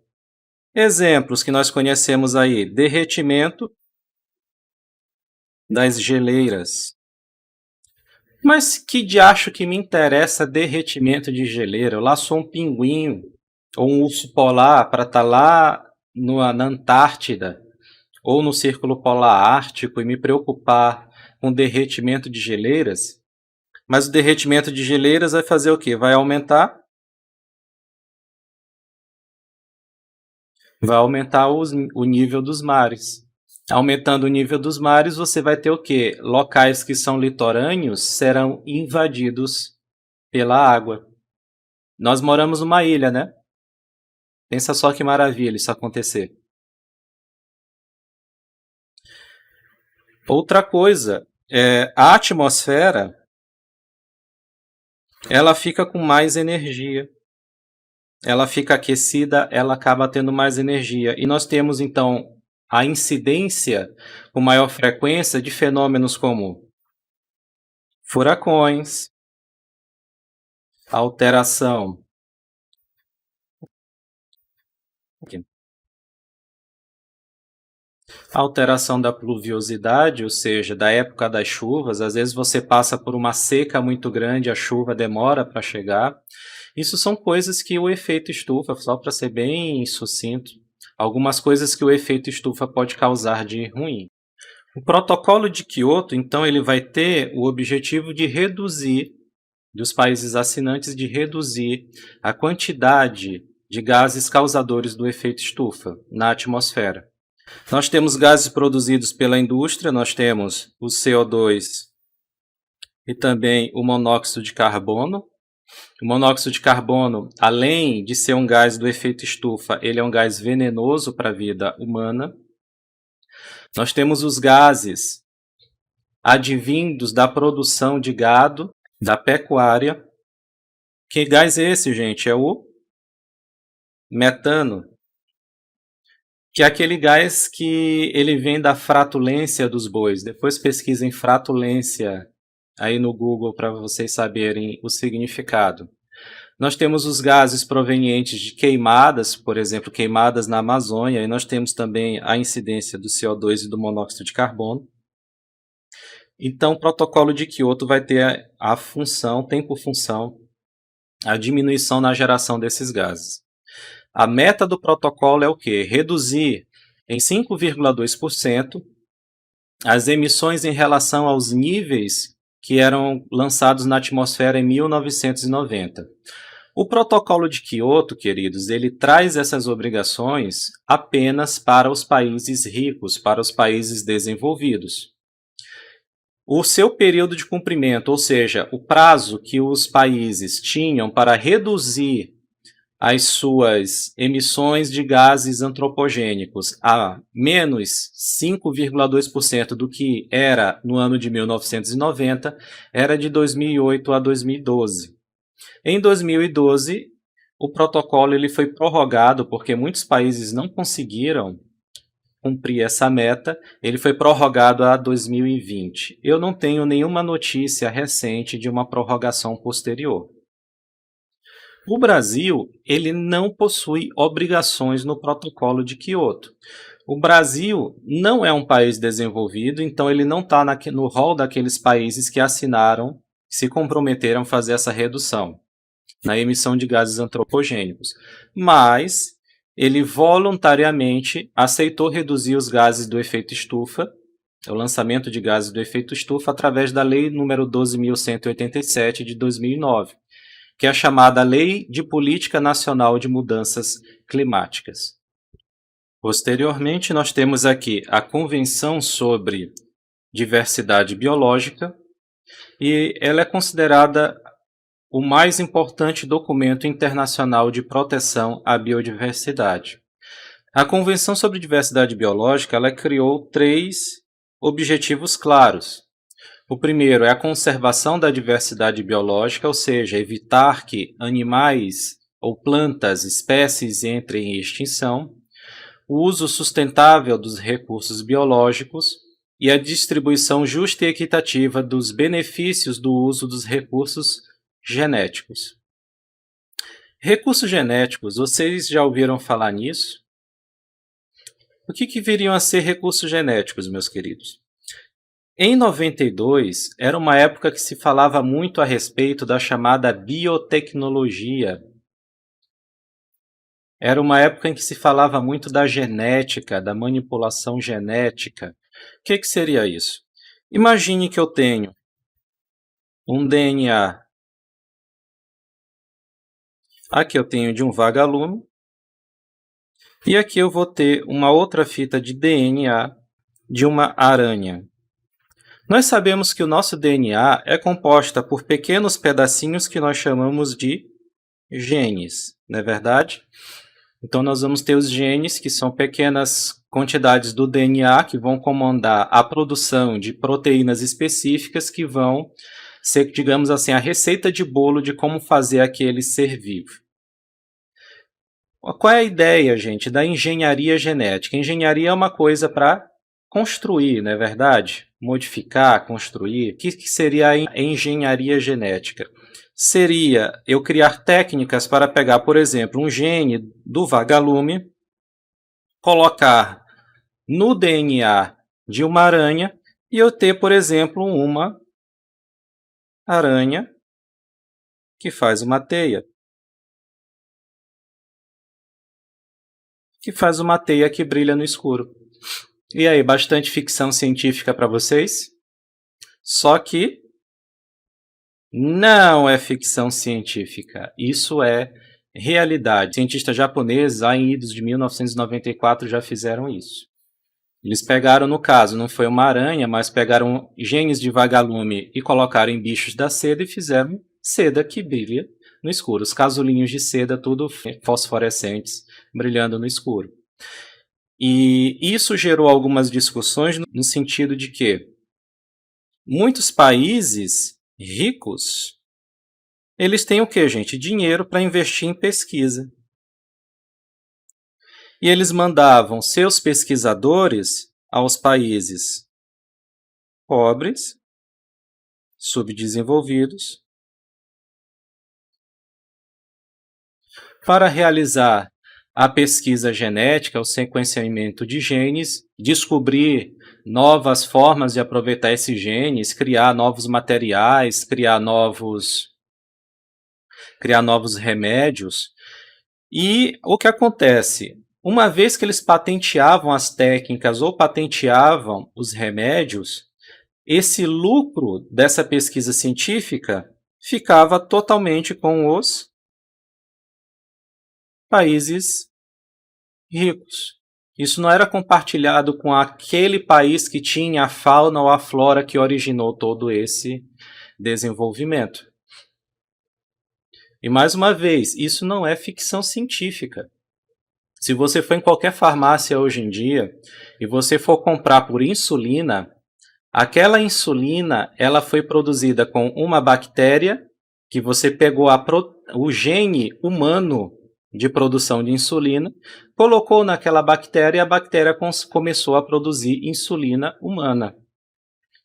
Exemplos que nós conhecemos aí: derretimento das geleiras. Mas que diacho que me interessa derretimento de geleira? Eu lá sou um pinguim ou um urso polar para estar lá na Antártida ou no Círculo Polar Ártico e me preocupar com derretimento de geleiras. Mas o derretimento de geleiras vai fazer o quê? Vai aumentar? Vai aumentar o nível dos mares. Aumentando o nível dos mares, você vai ter o quê? Locais que são litorâneos serão invadidos pela água. Nós moramos numa ilha, né? Pensa só que maravilha isso acontecer. Outra coisa, a atmosfera, ela fica com mais energia. Ela fica aquecida, ela acaba tendo mais energia. E nós temos, então, a incidência com maior frequência de fenômenos como furacões, alteração da pluviosidade, ou seja, da época das chuvas. Às vezes você passa por uma seca muito grande, a chuva demora para chegar. Isso são coisas que o efeito estufa, só para ser bem sucinto, algumas coisas que o efeito estufa pode causar de ruim. O protocolo de Kyoto, então, ele vai ter o objetivo de reduzir, dos países assinantes, de reduzir a quantidade de gases causadores do efeito estufa na atmosfera. Nós temos gases produzidos pela indústria, nós temos o CO2 e também o monóxido de carbono. O monóxido de carbono, além de ser um gás do efeito estufa, ele é um gás venenoso para a vida humana. Nós temos os gases advindos da produção de gado, da pecuária. Que gás é esse, gente? É o metano, que é aquele gás que ele vem da fratulência dos bois. Depois pesquisem fratulência aí no Google para vocês saberem o significado. Nós temos os gases provenientes de queimadas, por exemplo, queimadas na Amazônia, e nós temos também a incidência do CO2 e do monóxido de carbono. Então, o protocolo de Kyoto vai ter a função, tem por função a diminuição na geração desses gases. A meta do protocolo é o quê? Reduzir em 5,2% as emissões em relação aos níveis que eram lançados na atmosfera em 1990. O protocolo de Kyoto, queridos, ele traz essas obrigações apenas para os países ricos, para os países desenvolvidos. O seu período de cumprimento, ou seja, o prazo que os países tinham para reduzir as suas emissões de gases antropogênicos a menos 5,2% do que era no ano de 1990, era de 2008 a 2012. Em 2012, o protocolo ele foi prorrogado porque muitos países não conseguiram cumprir essa meta, ele foi prorrogado a 2020. Eu não tenho nenhuma notícia recente de uma prorrogação posterior. O Brasil, ele não possui obrigações no protocolo de Kyoto. O Brasil não é um país desenvolvido, então ele não está no rol daqueles países que assinaram, se comprometeram a fazer essa redução na emissão de gases antropogênicos. Mas ele voluntariamente aceitou reduzir os gases do efeito estufa, o lançamento de gases do efeito estufa, através da Lei nº 12.187 de 2009. Que é a chamada Lei de Política Nacional de Mudanças Climáticas. Posteriormente, nós temos aqui a Convenção sobre Diversidade Biológica, e ela é considerada o mais importante documento internacional de proteção à biodiversidade. A Convenção sobre Diversidade Biológica ela criou 3 objetivos claros. O primeiro é a conservação da diversidade biológica, ou seja, evitar que animais ou plantas, espécies entrem em extinção, o uso sustentável dos recursos biológicos e a distribuição justa e equitativa dos benefícios do uso dos recursos genéticos. Recursos genéticos, vocês já ouviram falar nisso? O que viriam a ser recursos genéticos, meus queridos? Em 92, era uma época que se falava muito a respeito da chamada biotecnologia. Era uma época em que se falava muito da genética, da manipulação genética. O que seria isso? Imagine que eu tenho um DNA. Aqui eu tenho de um vagalume. E aqui eu vou ter uma outra fita de DNA de uma aranha. Nós sabemos que o nosso DNA é composto por pequenos pedacinhos que nós chamamos de genes, não é verdade? Então, nós vamos ter os genes, que são pequenas quantidades do DNA que vão comandar a produção de proteínas específicas que vão ser, digamos assim, a receita de bolo de como fazer aquele ser vivo. Qual é a ideia, gente, da engenharia genética? Engenharia é uma coisa para construir, não é verdade? Modificar, construir. O que seria a engenharia genética? Seria eu criar técnicas para pegar, por exemplo, um gene do vagalume, colocar no DNA de uma aranha e eu ter, por exemplo, uma aranha que faz uma teia. Que faz uma teia que brilha no escuro. E aí, bastante ficção científica para vocês? Só que não é ficção científica, isso é realidade. Cientistas japoneses, lá em idos de 1994, já fizeram isso. Eles pegaram, no caso, não foi uma aranha, mas pegaram genes de vagalume e colocaram em bichos da seda e fizeram seda que brilha no escuro. Os casulinhos de seda, tudo fosforescentes, brilhando no escuro. E isso gerou algumas discussões no sentido de que muitos países ricos, eles têm o quê, gente? Dinheiro para investir em pesquisa. E eles mandavam seus pesquisadores aos países pobres, subdesenvolvidos, para realizar a pesquisa genética, o sequenciamento de genes, descobrir novas formas de aproveitar esses genes, criar novos materiais, criar novos remédios. E o que acontece? Uma vez que eles patenteavam as técnicas ou patenteavam os remédios, esse lucro dessa pesquisa científica ficava totalmente com os países ricos. Isso não era compartilhado com aquele país que tinha a fauna ou a flora que originou todo esse desenvolvimento. E mais uma vez, isso não é ficção científica. Se você for em qualquer farmácia hoje em dia e você for comprar por insulina, aquela insulina ela foi produzida com uma bactéria que você pegou o gene humano de produção de insulina, colocou naquela bactéria e a bactéria começou a produzir insulina humana.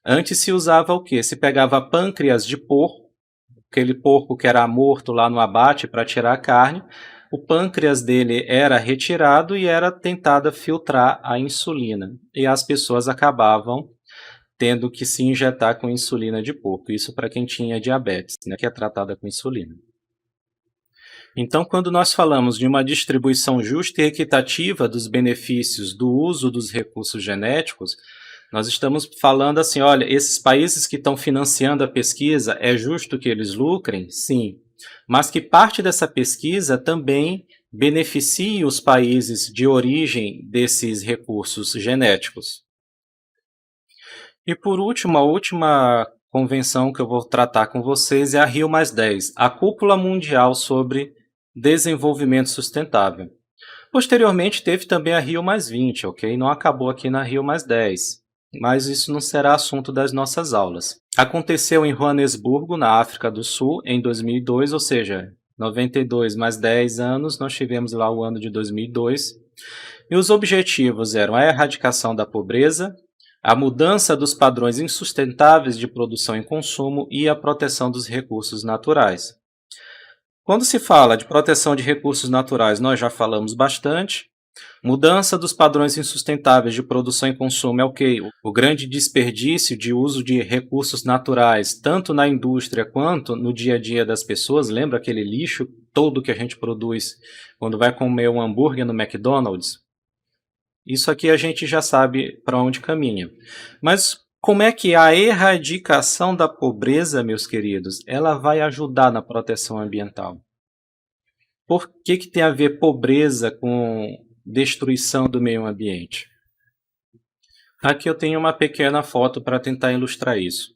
Antes se usava o quê? Se pegava pâncreas de porco, aquele porco que era morto lá no abate para tirar a carne, o pâncreas dele era retirado e era tentada filtrar a insulina. E as pessoas acabavam tendo que se injetar com insulina de porco. Isso para quem tinha diabetes, né, que é tratada com insulina. Então, quando nós falamos de uma distribuição justa e equitativa dos benefícios do uso dos recursos genéticos, nós estamos falando assim, olha, esses países que estão financiando a pesquisa, é justo que eles lucrem? Sim. Mas que parte dessa pesquisa também beneficie os países de origem desses recursos genéticos. E por último, a última convenção que eu vou tratar com vocês é a Rio+10, a Cúpula Mundial sobre Desenvolvimento Sustentável. Posteriormente teve também a Rio+20, ok? Não acabou aqui na Rio+10, mas isso não será assunto das nossas aulas. Aconteceu em Joanesburgo, na África do Sul, em 2002, ou seja, 92 mais 10 anos, nós tivemos lá o ano de 2002. E os objetivos eram a erradicação da pobreza, a mudança dos padrões insustentáveis de produção e consumo e a proteção dos recursos naturais. Quando se fala de proteção de recursos naturais, nós já falamos bastante. Mudança dos padrões insustentáveis de produção e consumo é o quê? O grande desperdício de uso de recursos naturais, tanto na indústria quanto no dia a dia das pessoas. Lembra aquele lixo todo que a gente produz quando vai comer um hambúrguer no McDonald's? Isso aqui a gente já sabe para onde caminha. Mas como é que a erradicação da pobreza, meus queridos, ela vai ajudar na proteção ambiental? Por que tem a ver pobreza com destruição do meio ambiente? Aqui eu tenho uma pequena foto para tentar ilustrar isso.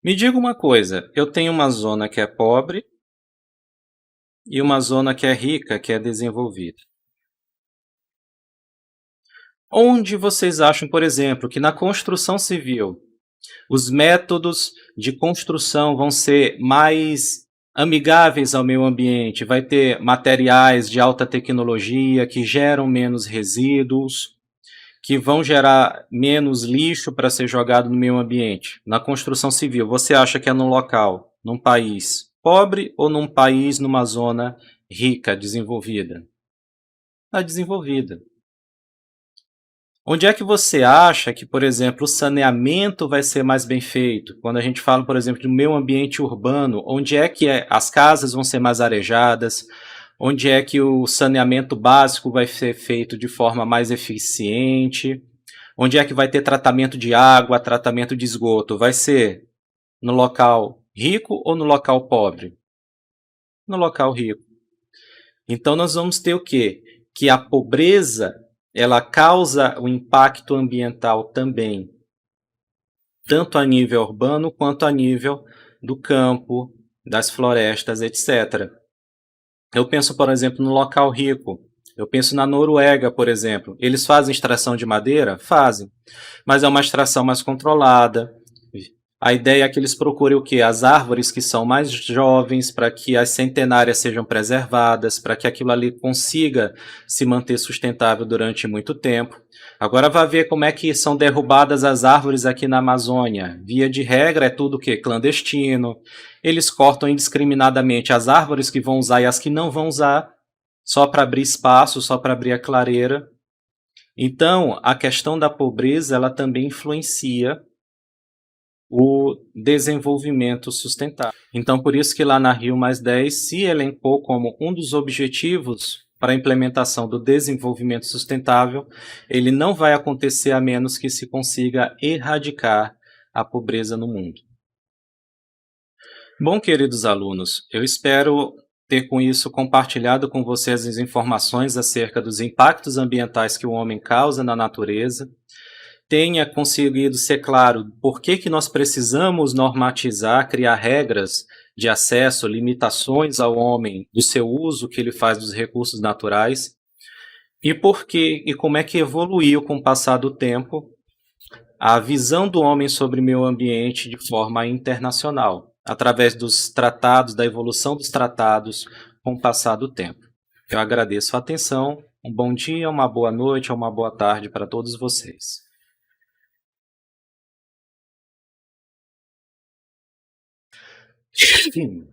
Me diga uma coisa, eu tenho uma zona que é pobre e uma zona que é rica, que é desenvolvida. Onde vocês acham, por exemplo, que na construção civil os métodos de construção vão ser mais amigáveis ao meio ambiente? Vai ter materiais de alta tecnologia que geram menos resíduos, que vão gerar menos lixo para ser jogado no meio ambiente. Na construção civil, você acha que é num local, num país pobre ou num país, numa zona rica, desenvolvida? A desenvolvida. Onde é que você acha que, por exemplo, o saneamento vai ser mais bem feito? Quando a gente fala, por exemplo, de meio ambiente urbano, onde é que as casas vão ser mais arejadas? Onde é que o saneamento básico vai ser feito de forma mais eficiente? Onde é que vai ter tratamento de água, tratamento de esgoto? Vai ser no local rico ou no local pobre? No local rico. Então nós vamos ter o quê? Que a pobreza ela causa o impacto ambiental também, tanto a nível urbano quanto a nível do campo, das florestas, etc. Eu penso, por exemplo, no local rico. Eu penso na Noruega, por exemplo. Eles fazem extração de madeira? Fazem. Mas é uma extração mais controlada. A ideia é que eles procurem o quê? As árvores que são mais jovens, para que as centenárias sejam preservadas, para que aquilo ali consiga se manter sustentável durante muito tempo. Agora vai ver como é que são derrubadas as árvores aqui na Amazônia. Via de regra é tudo o quê? Clandestino. Eles cortam indiscriminadamente as árvores que vão usar e as que não vão usar, só para abrir espaço, só para abrir a clareira. Então, a questão da pobreza, ela também influencia o desenvolvimento sustentável. Então, por isso que lá na Rio+10 se elencou como um dos objetivos para a implementação do desenvolvimento sustentável, ele não vai acontecer a menos que se consiga erradicar a pobreza no mundo. Bom, queridos alunos, eu espero ter com isso compartilhado com vocês as informações acerca dos impactos ambientais que o homem causa na natureza, tenha conseguido ser claro por que nós precisamos normatizar, criar regras de acesso, limitações ao homem do seu uso que ele faz dos recursos naturais, e por que e como é que evoluiu com o passar do tempo a visão do homem sobre o meio ambiente de forma internacional, através dos tratados, da evolução dos tratados com o passar do tempo. Eu agradeço a atenção, um bom dia, uma boa noite ou uma boa tarde para todos vocês. Sim.